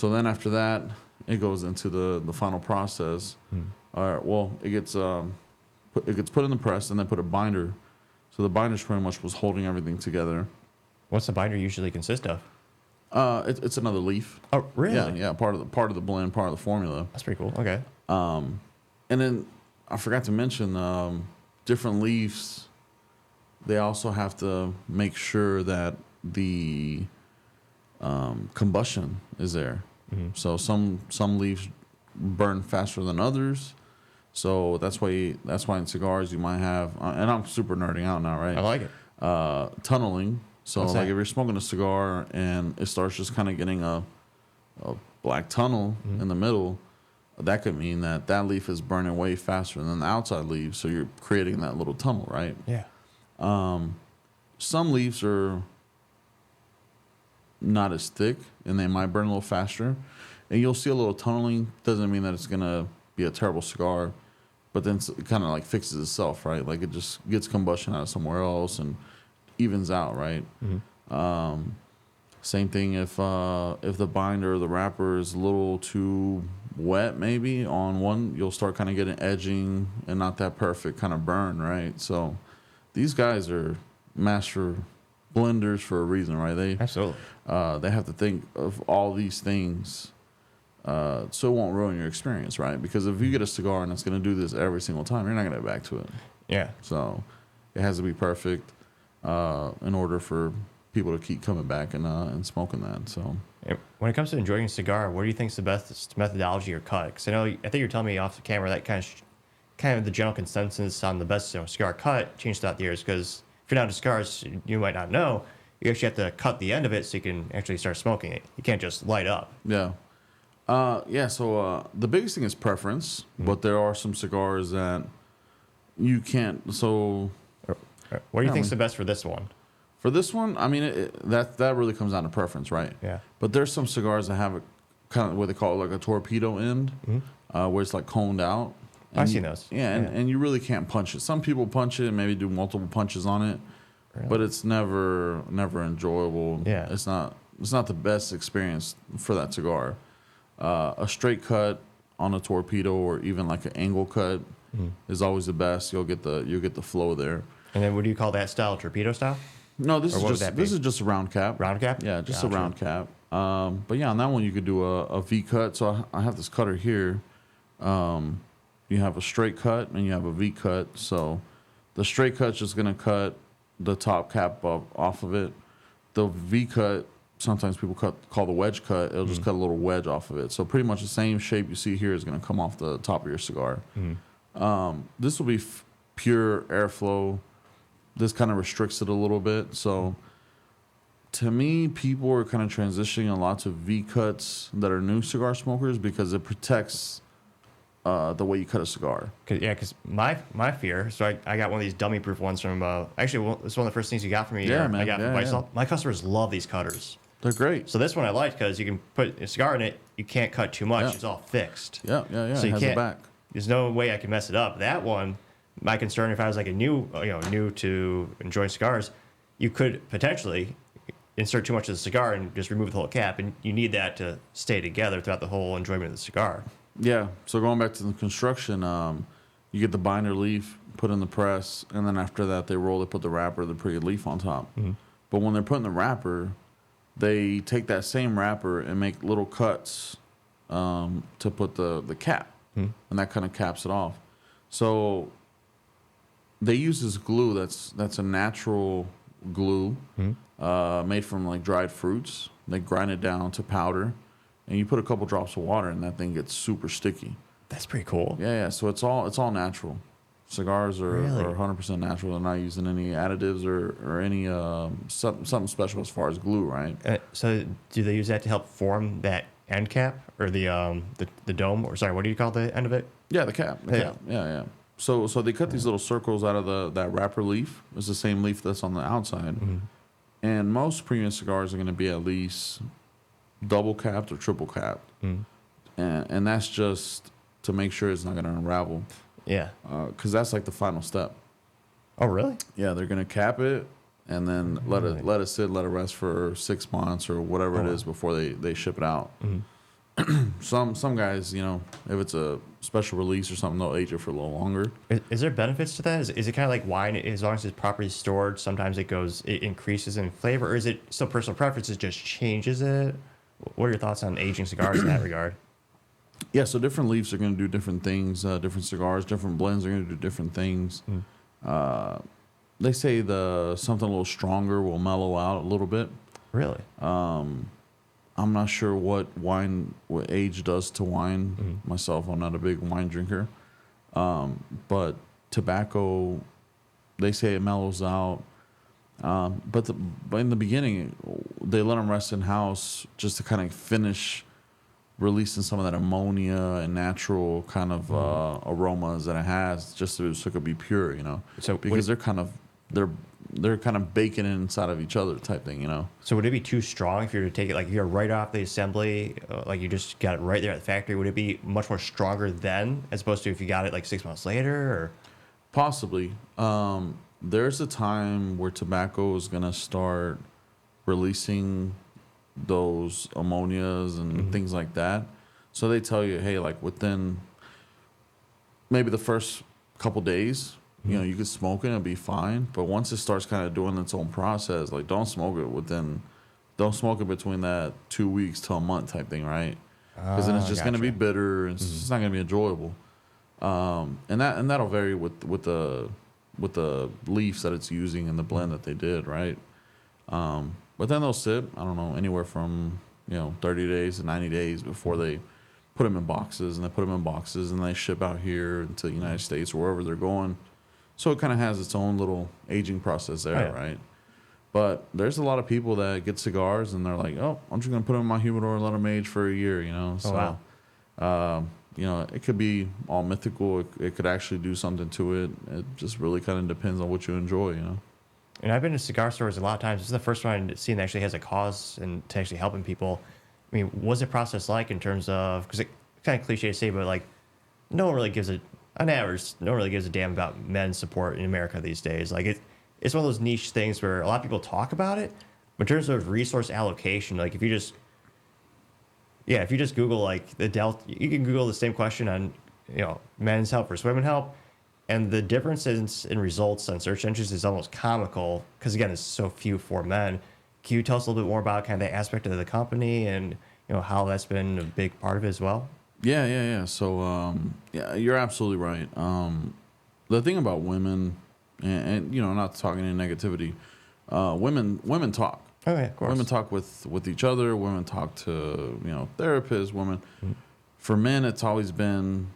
then after that, it goes into the final process. It gets put in the press and then put a binder. So the binder's pretty much was holding everything together. What's the binder usually consist of? It's another leaf. Oh, really? Yeah. Part of the blend, part of the formula. That's pretty cool. Okay. And then I forgot to mention different leaves. They also have to make sure that the combustion is there. So some leaves burn faster than others. So that's why in cigars you might have, and I'm super nerding out now, right? I like it. Tunneling. So What's like that? if you're smoking a cigar and it starts just kind of getting a black tunnel in the middle, that could mean that leaf is burning way faster than the outside leaf. So you're creating that little tunnel, right? Yeah. Some leaves are not as thick and they might burn a little faster. And you'll see a little tunneling. Doesn't mean that it's going to be a terrible cigar, but then it kind of like fixes itself, right? Like it just gets combustion out of somewhere else and evens out, right? Same thing if the binder or the wrapper is a little too wet, maybe on one, you'll start kind of getting edging and not that perfect kind of burn, right? So these guys are master blenders for a reason, right? Absolutely. They have to think of all these things so it won't ruin your experience, right? Because if you get a cigar and it's going to do this every single time, you're not going to get back to it. Yeah. So it has to be perfect in order for people to keep coming back and smoking that. So when it comes to enjoying a cigar, what do you think is the best methodology or cut? Because I think you're telling me off the camera that kind of the general consensus on the best cigar cut changed throughout the years. Because if you're not into cigars, you might not know. you actually have to cut the end of it so you can actually start smoking it. You can't just light up. Yeah. So the biggest thing is preference, but there are some cigars that you can't. So What do you think's the best for this one? for this one, I mean, that really comes down to preference, right? Yeah. But there's some cigars that have a kind of what they call like a torpedo end, where it's like coned out. I've seen those. Yeah, and you really can't punch it. Some people punch it and maybe do multiple punches on it, but it's never enjoyable. Yeah. It's not the best experience for that cigar. A straight cut on a torpedo or even like an angle cut is always the best. You'll get the flow there. And then what do you call that style? Torpedo style? No, this is just a round cap. Round cap? Yeah, just a round cap. But yeah, on that one you could do a V cut. So I have this cutter here. You have a straight cut and you have a V cut. So the straight cut's just gonna cut the top cap off of it. The V cut, sometimes people call the wedge cut. It'll just cut a little wedge off of it. So pretty much the same shape you see here is gonna come off the top of your cigar. This will be pure airflow. This kind of restricts it a little bit. So to me, people are kind of transitioning a lot to V cuts that are new cigar smokers because it protects the way you cut a cigar. Because my fear, so I got one of these dummy proof ones from, actually, it's one of the first things you got from me. Yeah, man. I got from Yeah, Weissel. My customers love these cutters. They're great. So this one I liked because you can put a cigar in it. You can't cut too much. Yeah. It's all fixed. Yeah. So it you has can't. a back. There's no way I can mess it up. That one, my concern, if I was like new to enjoying cigars, you could potentially insert too much of the cigar and just remove the whole cap, and you need that to stay together throughout the whole enjoyment of the cigar. Yeah. So going back to the construction, you get the binder leaf, put in the press, and then after that they put the wrapper, the pretty leaf on top. But when they're putting the wrapper, they take that same wrapper and make little cuts to put the cap, and that kind of caps it off. So they use this glue that's a natural glue made from like dried fruits. They grind it down to powder, and you put a couple drops of water, and that thing gets super sticky. That's pretty cool. Yeah. So it's all natural. Cigars are 100% natural. They're not using any additives or any something special as far as glue, right? So do they use that to help form that end cap or the dome? Or sorry, what do you call the end of it? Yeah, the cap. Yeah. So they cut these little circles out of that wrapper leaf. It's the same leaf that's on the outside. And most premium cigars are going to be at least double capped or triple capped. And that's just to make sure it's not going to unravel. Yeah. Because that's like the final step. Oh, really? Yeah, they're going to cap it and then let it sit, let it rest for 6 months or whatever it is before they ship it out. Some guys, if it's a special release or something, they'll age it for a little longer. Is there benefits to that? Is it kind of like wine? As long as it's properly stored, sometimes it increases in flavor, or is it still personal preference? It just changes it. What are your thoughts on aging cigars in that regard? Yeah, so different leaves are going to do different things. Different cigars, different blends are going to do different things. They say something a little stronger will mellow out a little bit. Really? I'm not sure what age does to wine. Myself, I'm not a big wine drinker. But tobacco, they say it mellows out. But in the beginning, they let them rest in house just to kind of finish releasing some of that ammonia and natural kind of aromas that it has, just so it could be pure, So because they're kind of baking inside of each other type thing, So would it be too strong if you were to take it, like if you're right off the assembly, like you just got it right there at the factory? Would it be much more stronger then, as opposed to if you got it like 6 months later? Or possibly. There's a time where tobacco is gonna start releasing those ammonias and things like that. So they tell you, hey, like within maybe the first couple days, you could smoke it and it'll be fine. But once it starts kind of doing its own process, like don't smoke it between that 2 weeks to a month type thing, right? Because then it's just going to be bitter and it's just not going to be enjoyable. And that'll vary with the leaves that it's using and the blend that they did, right? But then they'll sit, I don't know, anywhere from 30 days to 90 days before they put them in boxes, and they ship out here into the United States or wherever they're going. So it kind of has its own little aging process there, right? But there's a lot of people that get cigars and they're like, oh, I'm just gonna put them in my humidor and let them age for a year, you know. So, wow. you know, it could be all mythical. It could actually do something to it. It just really kind of depends on what you enjoy, you know. And I've been to cigar stores a lot of times. This is the first one I've seen that actually has a cause and to actually helping people. I mean, what's the process like in terms of, because it's kind of cliche to say, but like, no one really gives a, on average, no one really gives a damn about men's support in America these days. Like, it's one of those niche things where a lot of people talk about it, but in terms of resource allocation, like if you just Google like the Delta, you can Google the same question on, men's help versus women help. And the differences in results on search engines is almost comical because, again, it's so few for men. Can you tell us a little bit more about kind of that aspect of the company and, how that's been a big part of it as well? Yeah. So, yeah, you're absolutely right. The thing about women, and not talking any negativity, women talk. Oh, yeah, of course. Women talk with each other. Women talk to, therapists. Women. For men, it's always been,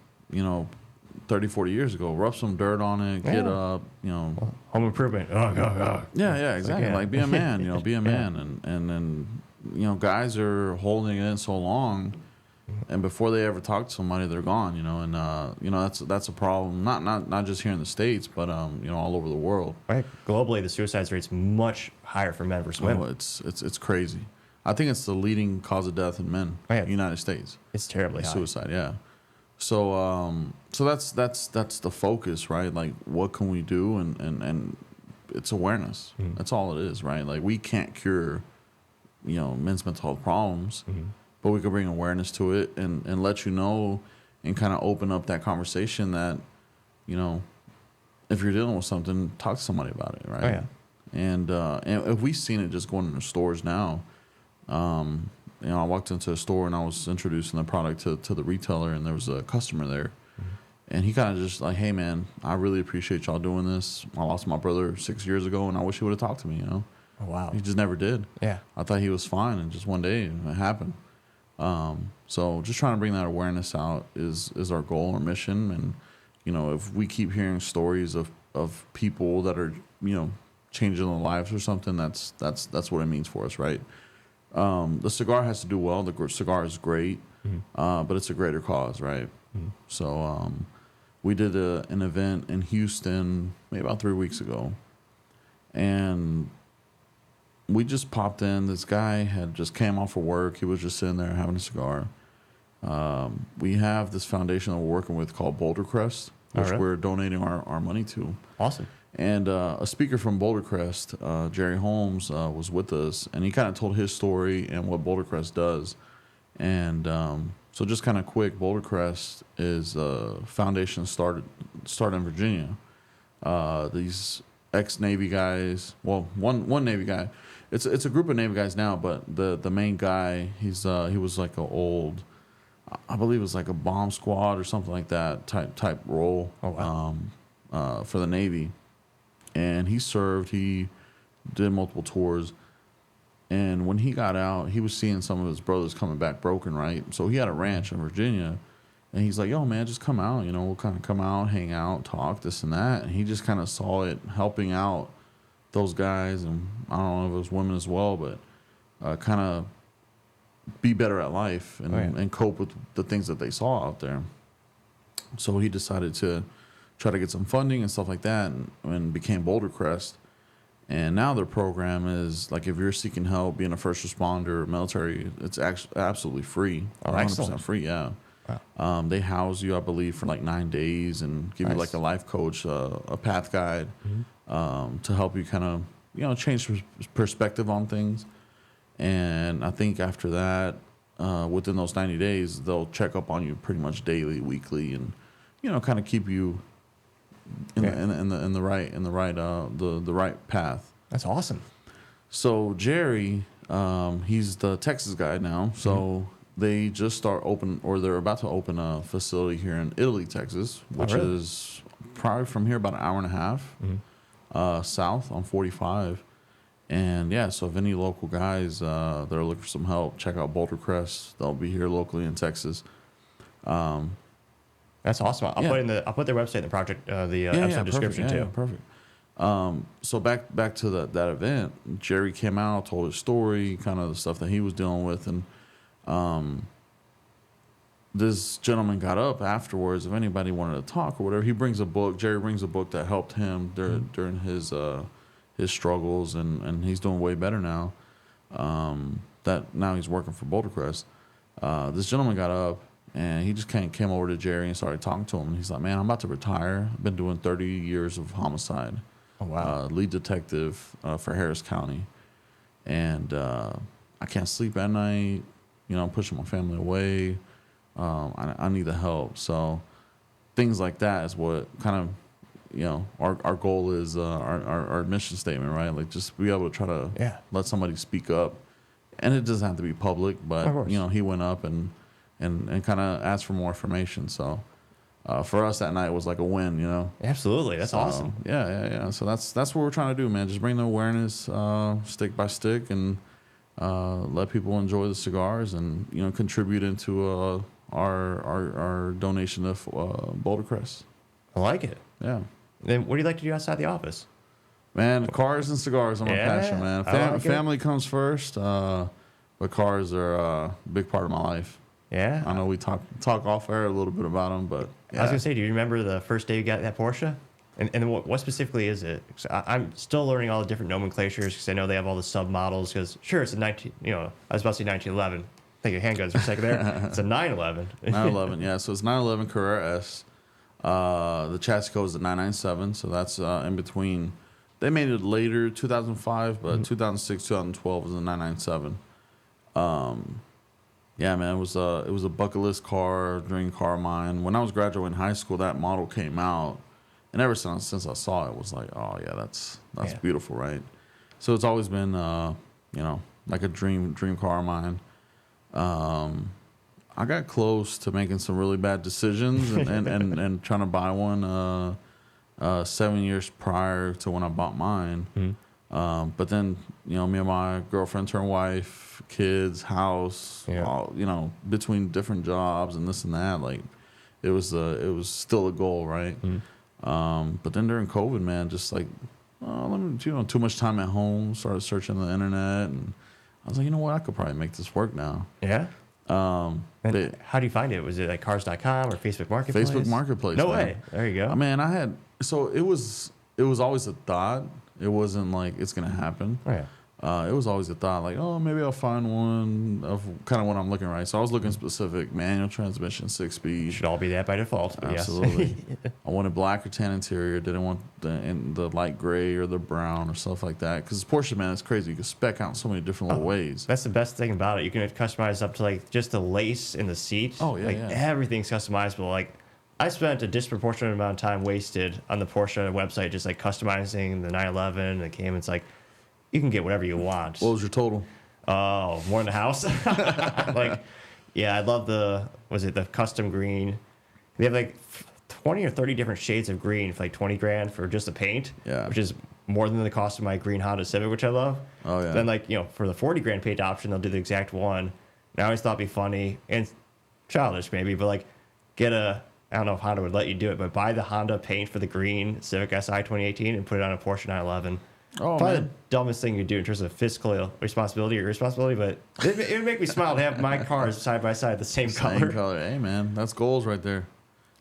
30, 40 years ago. Rub some dirt on it. Get up. Home improvement. Oh. Yeah, exactly. Like be a man. Be a man. And then guys are holding it in so long, and before they ever talk to somebody, they're gone. And that's a problem. Not just here in the States, but all over the world. Right. Globally, the suicide rate's much higher for men versus women. Oh, it's crazy. I think it's the leading cause of death in men in the United States. It's terribly high. Suicide, yeah. So that's the focus, right? Like, what can we do? And it's awareness. That's all it is, right? Like, we can't cure, men's mental health problems, but we can bring awareness to it and let you know and kind of open up that conversation that, if you're dealing with something, talk to somebody about it, right? Oh, yeah. And if we've seen it just going into stores now, I walked into a store and I was introducing the product to the retailer, and there was a customer there. And he kind of just like, hey, man, I really appreciate y'all doing this. I lost my brother 6 years ago, and I wish he would have talked to me, Oh, wow. He just never did. Yeah. I thought he was fine, and just one day it happened. So just trying to bring that awareness out is our goal, our mission. And, if we keep hearing stories of people that are, changing their lives or something, that's what it means for us, right? The cigar has to do well. The cigar is great, but it's a greater cause, right? So we did an event in Houston maybe about 3 weeks ago, and we just popped in. This guy had just came off of work. He was just sitting there having a cigar. We have this foundation that we're working with called Boulder Crest, which we're donating our money to. Awesome. And a speaker from Boulder Crest, Jerry Holmes, was with us, and he kind of told his story and what Boulder Crest does. And so just kind of quick, Boulder Crest is a foundation started in Virginia. These ex-Navy guys, well, one Navy guy. It's a group of Navy guys now, but the main guy, he was like an old, I believe it was like a bomb squad or something like that type role. Oh, wow. For the Navy. And he served, he did multiple tours. And when he got out, he was seeing some of his brothers coming back broken, right? So he had a ranch in Virginia. And he's like, yo, man, just come out. We'll kind of come out, hang out, talk, this and that. And he just kind of saw it helping out those guys. And I don't know if it was women as well, but kind of be better at life and cope with the things that they saw out there. So he decided to try to get some funding and stuff like that, and became Boulder Crest. And now their program is like, if you're seeking help, being a first responder, military, it's actually absolutely free. Oh, 100% excellent. Free, yeah. Wow. They house you, I believe, for like 9 days and give you like a life coach, a path guide, to help you kind of, change perspective on things. And I think after that, within those 90 days, they'll check up on you pretty much daily, weekly, and kind of keep you in the right path. That's awesome. So Jerry, he's the Texas guy now. So they just they're about to open a facility here in Italy, Texas, which is probably from here about an hour and a half south on 45. And yeah, so if any local guys that are looking for some help, check out Boulder Crest. They'll be here locally in Texas. That's awesome. I'll put their website in the project, episode description too. Yeah, perfect. So back to that event, Jerry came out, told his story, kind of the stuff that he was dealing with, and this gentleman got up afterwards. If anybody wanted to talk or whatever, he brings a book. Jerry brings a book that helped him during his struggles, and he's doing way better now. That now he's working for Boulder Crest. This gentleman got up and he just came over to Jerry and started talking to him. And he's like, "Man, I'm about to retire. I've been doing 30 years of homicide. Oh, wow. Lead detective for Harris County, and I can't sleep at night. I'm pushing my family away. I need the help." So things like that is what kind of our goal is, our mission statement, right? Like just be able to try to let somebody speak up, and it doesn't have to be public, but he went up and kind of asked for more information. So for us that night was like a win, Absolutely, that's awesome. Yeah. So that's what we're trying to do, man. Just bring the awareness, stick by stick, and let people enjoy the cigars, and contribute into our donation of Boulder Crest. I like it. Yeah. Then what do you like to do outside the office? Man, cars and cigars are my passion, man. Family comes first, but cars are a big part of my life. Yeah. I know we talk off air a little bit about them, but yeah. I was gonna say, do you remember the first day you got that Porsche? And what specifically is it? 'Cause I'm still learning all the different nomenclatures because I know they have all the sub models. Because sure, it's a I was about to say 1911. Think of handguns for a second there. It's a 911. 911, yeah. So it's 911 Carrera S. The chassis code is the 997, so that's in between. They made it later, 2005, but 2006, 2012 was the 997. Yeah, man, it was a bucket list car, dream car of mine. When I was graduating high school, that model came out, and ever since I saw it, was like, oh yeah, that's beautiful, right? So it's always been like a dream car of mine. I got close to making some really bad decisions and trying to buy one 7 years prior to when I bought mine. But then, me and my girlfriend turned wife, kids, house, all, between different jobs and this and that, like it was still a goal, right? But then during COVID, man, just like, too much time at home, started searching the internet, and I was like, you know what, I could probably make this work now. Yeah. How do you find it? Was it like cars.com or Facebook Marketplace? Facebook Marketplace. No man. way. There you go. Man, it was always a thought. It wasn't like it's gonna happen. Oh, yeah. It was always a thought, like, oh, maybe I'll find one of kind of what I'm looking, right? So I was looking specific, manual transmission, 6-speed. Should all be that by default. But absolutely. Yes. I wanted black or tan interior. Didn't want the light gray or the brown or stuff like that. Because Porsche, man, it's crazy. You can spec out in so many different little ways. That's the best thing about it. You can customize up to like just the lace in the seat. Oh yeah, everything's customizable. Like I spent a disproportionate amount of time wasted on the Porsche website just like customizing the 911 and the Cayman. It's like you can get whatever you want. What was your total? Oh, more in the house. I love the custom green. They have like 20 or 30 different shades of green for like 20 grand for just the paint. Yeah. Which is more than the cost of my green Honda Civic, which I love. Oh yeah. Then for the 40 grand paint option, they'll do the exact one. And I always thought it'd be funny and childish maybe, but get I don't know if Honda would let you do it, but buy the Honda paint for the green Civic Si 2018 and put it on a Porsche 911. Oh, probably man. the dumbest thing you do in terms of fiscal responsibility or irresponsibility, but it would make me smile to have my cars side by side the same color. Hey, man, that's goals right there.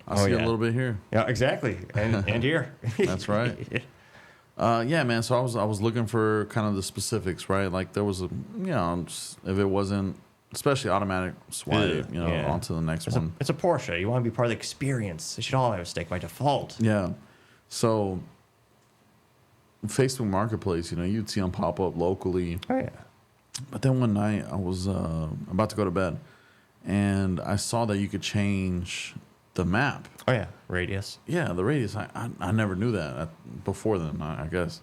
I see a little bit here. Yeah, exactly, and here. That's right. Yeah, man. So I was looking for kind of the specifics, right? Like there was if it wasn't, especially automatic swipe, onto the next one. It's a Porsche. You want to be part of the experience. It should all have a stick by default. Yeah. So Facebook Marketplace, you'd see them pop up locally. Oh yeah. But then one night I was about to go to bed, and I saw that you could change the map. Oh yeah, radius. Yeah, the radius. I never knew that before then, I guess.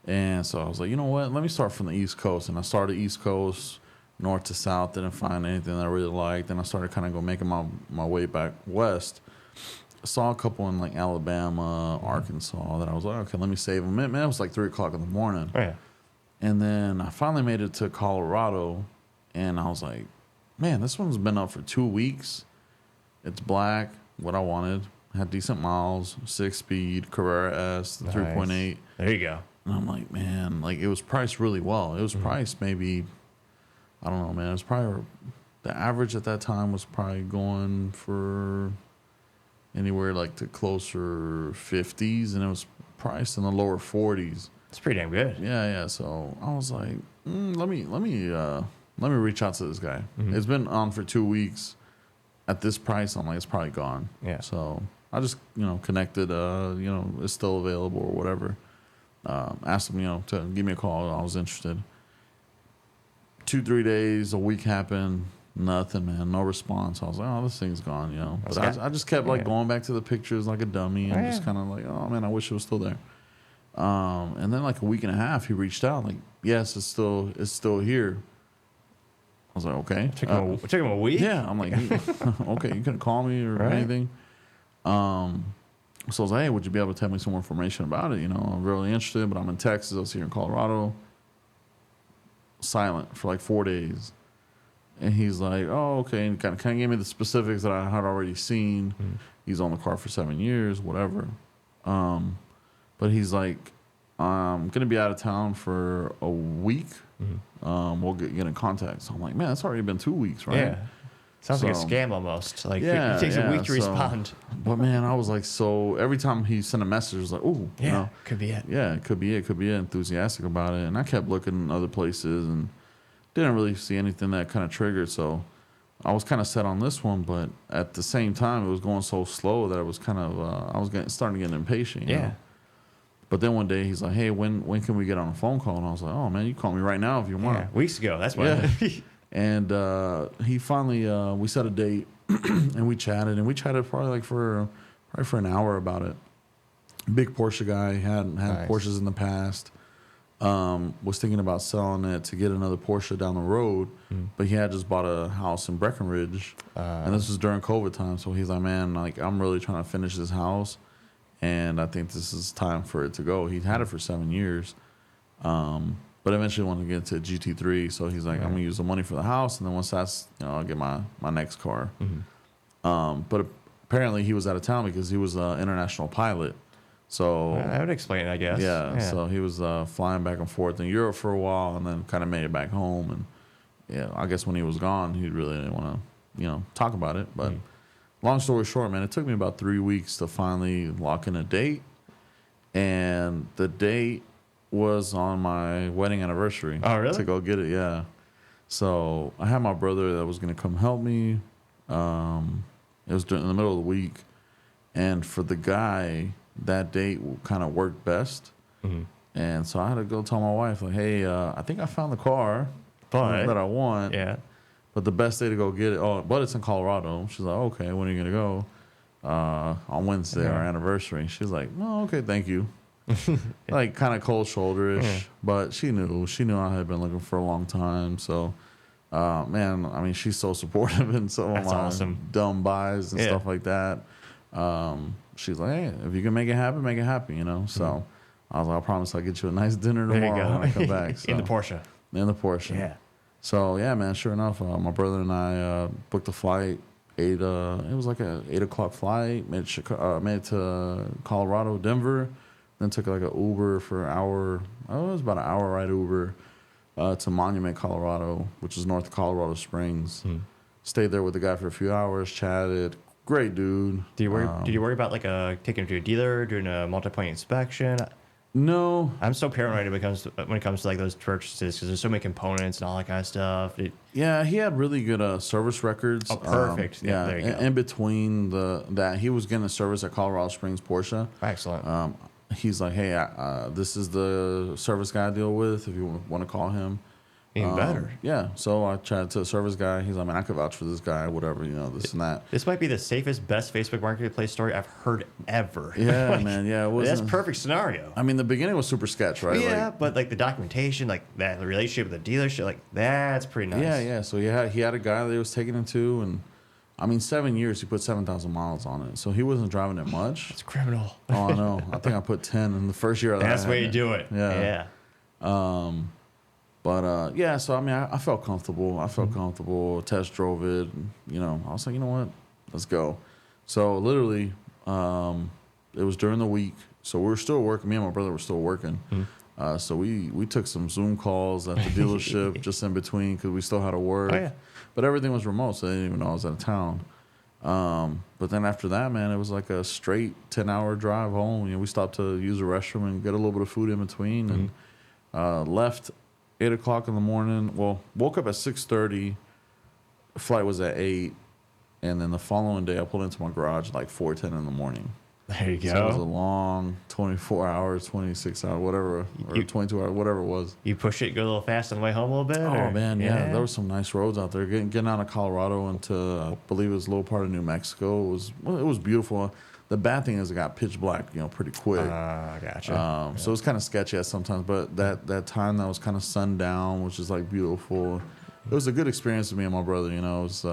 And so I was like, you know what? Let me start from the East Coast. And I started East Coast, north to south. Didn't find anything that I really liked. Then I started kind of making my way back west. I saw a couple in like Alabama, Arkansas that I was like, okay, let me save them. Man, it was like 3 o'clock in the morning. Oh yeah. And then I finally made it to Colorado, and I was like, man, this one's been up for 2 weeks. It's black, what I wanted. had decent miles, 6-speed Carrera S, the 3.8. There you go. And I'm like, man, like it was priced really well. It was priced maybe, I don't know, man. It was probably the average at that time was probably going for anywhere like to closer 50s, and it was priced in the lower 40s. It's pretty damn good. Yeah. So I was like, let me reach out to this guy. It's been on for 2 weeks. At this price, I'm like, it's probably gone. Yeah. So I just, connected, it's still available or whatever. Asked him, to give me a call. I was interested. 2-3 days, a week happened. Nothing, man. No response. I was like, oh, this thing's gone, But I just kept going back to the pictures like a dummy and just kind of like, oh man, I wish it was still there. And then like a week and a half, he reached out like, yes, it's still here. I was like, okay. It took him a week? Yeah. I'm like, okay, you couldn't call me or anything. So I was like, hey, would you be able to tell me some more information about it? I'm really interested, but I'm in Texas. I was here in Colorado. Silent for like 4 days. And he's like, oh, okay. And kind of gave me the specifics that I had already seen. He's on the car for 7 years, whatever. But he's like, I'm going to be out of town for a week. We'll get in contact. So I'm like, man, it's already been 2 weeks, right? Yeah. Sounds like a scam almost. Like, yeah, it takes a week to respond. But man, I was like, so every time he sent a message, I was like, oh, could be it. Yeah, it could be it. Could be enthusiastic about it. And I kept looking in other places and didn't really see anything that kind of triggered. So I was kind of set on this one, but at the same time, it was going so slow that it was kind of, I was starting to get impatient. You know? But then one day he's like, hey, when can we get on a phone call? And I was like, oh man, you call me right now if you want. Yeah, weeks ago. That's why. Yeah. And he finally, we set a date and we chatted probably for an hour about it. Big Porsche guy, had Nice. Porsches in the past. Was thinking about selling it to get another Porsche down the road, but he had just bought a house in Breckenridge, and this was during COVID time. So he's like, man, like I'm really trying to finish this house, and I think this is time for it to go. He'd had it for 7 years, but eventually wanted to get into a GT3. So he's like, I'm gonna use the money for the house, and then once that's, I'll get my next car. But apparently he was out of town because he was an international pilot. So that would explain it, I guess. Yeah. So he was flying back and forth in Europe for a while, and then kind of made it back home. And I guess when he was gone, he really didn't want to, talk about it. But long story short, man, it took me about 3 weeks to finally lock in a date, and the date was on my wedding anniversary. Oh, really? To go get it, yeah. So I had my brother that was going to come help me. It was in the middle of the week, and for the guy, that date kind of worked best. And so I had to go tell my wife, like, hey, I think I found the car that I want. Yeah. But the best day to go get it, but it's in Colorado. She's like, okay, when are you going to go? On Wednesday, our anniversary. She's like, no, okay, thank you. Like kind of cold shoulder-ish. But she knew I had been looking for a long time. So, man, I mean, she's so supportive in some of my dumb buys and stuff like that. She's like, hey, if you can make it happen, So I was like, I promise I'll get you a nice dinner tomorrow when I come back. So, In the Porsche. Yeah. So, yeah, man, sure enough, my brother and I booked a flight. It was like a 8 o'clock flight, made it to Colorado, Denver. Then took like an Uber for an hour. Oh, it was about an hour ride Uber to Monument, Colorado, which is north of Colorado Springs. Stayed there with the guy for a few hours, chatted. Great dude. Did you worry about like taking him to a dealer, doing a multi-point inspection? No. I'm so paranoid when it comes to like those purchases because there's so many components and all that kind of stuff. Yeah, he had really good service records. Oh, perfect. Yeah, there you go. In between that, he was getting a service at Colorado Springs Porsche. Excellent. He's like, hey, this is the service guy I deal with. If you want to call him. Even better. Yeah. So I chatted to the service guy. He's like, man, I could vouch for this guy, whatever, this and that. This might be the safest, best Facebook Marketplace story I've heard ever. Yeah, like, man. Yeah. That's a perfect scenario. I mean, the beginning was super sketch, right? Yeah, but like the documentation, like that, the relationship with the dealership, like that's pretty nice. Yeah. So he had a guy that he was taking him to, and I mean, 7 years, he put 7,000 miles on it. So he wasn't driving it much. It's criminal. Oh, I know. I think I put 10 in the first year. That's the way you do it. Yeah. But yeah, so I mean, I felt comfortable. Test drove it. I was like, you know what? Let's go. So literally, It was during the week, so we were still working. Me and my brother were still working. So we took some Zoom calls at the dealership just in between because we still had to work. Oh, yeah. But everything was remote, so they didn't even know I was out of town. But then after that, man, it was like a straight 10-hour drive home. We stopped to use the restroom and get a little bit of food in between, and left 8 o'clock in the morning. Well, woke up at 6:30. Flight was at 8, and then the following day, I pulled into my garage at like 4:10 in the morning. There you go. So it was a long 24 hours, 26 hours, whatever, or 22 hours, whatever it was. You push it, go a little fast on the way home a little bit? Oh, or? man, yeah. There were some nice roads out there. Getting out of Colorado into, I believe it was a little part of New Mexico. It was beautiful. The bad thing is it got pitch black, pretty quick. Gotcha. So it was kind of sketchy at sometimes, but that time that was kind of sundown, which is like beautiful. It was a good experience for me and my brother. It was,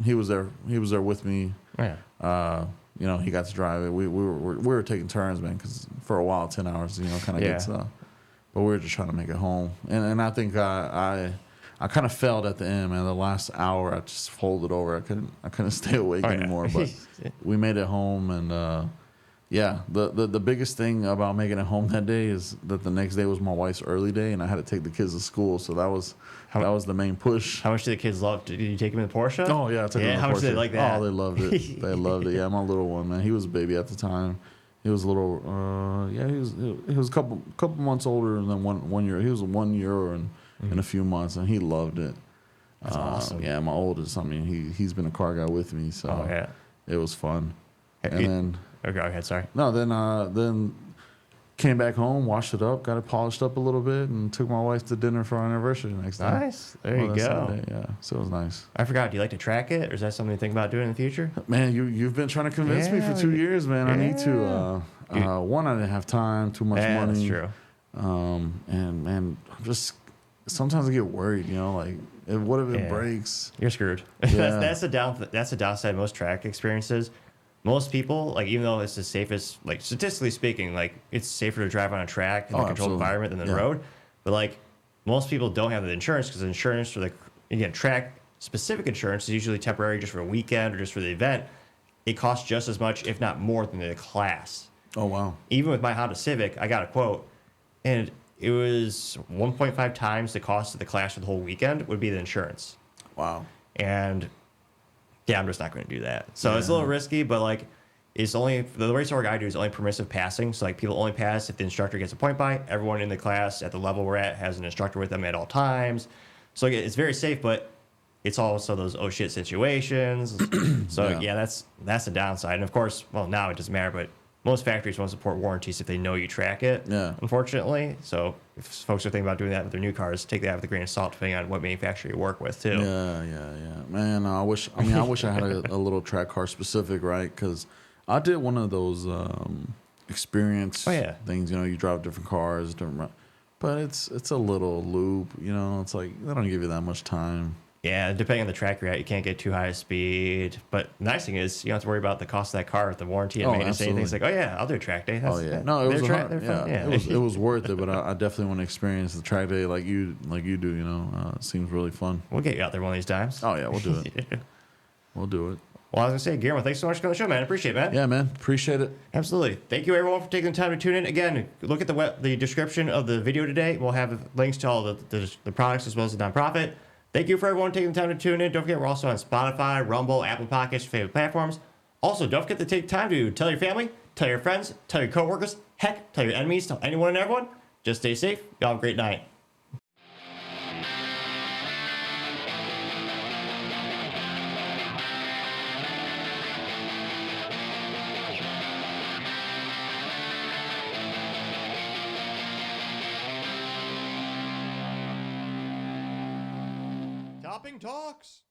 he was there with me. Yeah. He got to drive it. We were taking turns, man, because for a while 10 hours, kind of gets. But we were just trying to make it home, and I think I kind of failed at the end, man. The last hour, I just folded over. I couldn't stay awake anymore. But we made it home, and the biggest thing about making it home that day is that the next day was my wife's early day, and I had to take the kids to school. So that was the main push. How much did the kids love? Did you take them in the Porsche? Oh yeah, I took them in the Porsche. How much did they like that? Oh, they loved it. They loved it. Yeah, my little one, man. He was a baby at the time. He was a little. He was a couple months older than 1 year. He was 1 year and in a few months, and he loved it. That's awesome. Yeah, my oldest. I mean, he's been a car guy with me, so it was fun. And then. Okay, go ahead. Sorry. No, then came back home, washed it up, got it polished up a little bit, and took my wife to dinner for our anniversary the next day. Nice. There you go. Sunday, yeah, so it was nice. I forgot. Do you like to track it, or is that something you think about doing in the future? Man, you've been trying to convince me for 2 years, man. I need to. One, I didn't have time, too much money. That's true. And man, I'm just sometimes I get worried. Like what if it breaks? You're screwed. Yeah. That's the downside of most track experiences. Most people, like, even though it's the safest, like, statistically speaking, like, it's safer to drive on a track in a controlled environment than the road. But, like, most people don't have the insurance because insurance for track specific insurance is usually temporary, just for a weekend or just for the event. It costs just as much, if not more, than the class. Oh, wow. Even with my Honda Civic, I got a quote, and it was 1.5 times the cost of the class for the whole weekend would be the insurance. Wow. And yeah, I'm just not going to do that. So it's a little risky, but like, it's only the race org I do is only permissive passing. So like, people only pass if the instructor gets a point by. Everyone in the class at the level we're at has an instructor with them at all times. So it's very safe, but it's also those oh shit situations. So that's the downside. And of course, well, now it doesn't matter, but most factories won't support warranties if they know you track it. Yeah. Unfortunately, so if folks are thinking about doing that with their new cars, take that with a grain of salt, depending on what manufacturer you work with too. Yeah. Man, I wish I had a little track car specific, right? Because I did one of those experience things. You drive different cars, but it's a little loop. It's like they don't give you that much time. Yeah, depending on the track you're at, you can't get too high a speed. But the nice thing is you don't have to worry about the cost of that car with the warranty and maintenance. Anything. It's like, oh yeah, I'll do a track day. No, it was it was worth it. But I definitely want to experience the track day like you do. It seems really fun. We'll get you out there one of these times. Oh yeah, we'll do it. We'll do it. Well, I was gonna say, Guillermo, thanks so much for coming on the show, man. I appreciate it, man. Yeah, man, appreciate it. Absolutely. Thank you, everyone, for taking the time to tune in. Again, look at the description of the video today. We'll have links to all the products as well as the nonprofit. Thank you for everyone taking the time to tune in. Don't forget, we're also on Spotify, Rumble, Apple Podcasts, your favorite platforms. Also, don't forget to take time to tell your family, tell your friends, tell your coworkers, heck, tell your enemies, tell anyone and everyone. Just stay safe. Y'all have a great night. Topping Talks.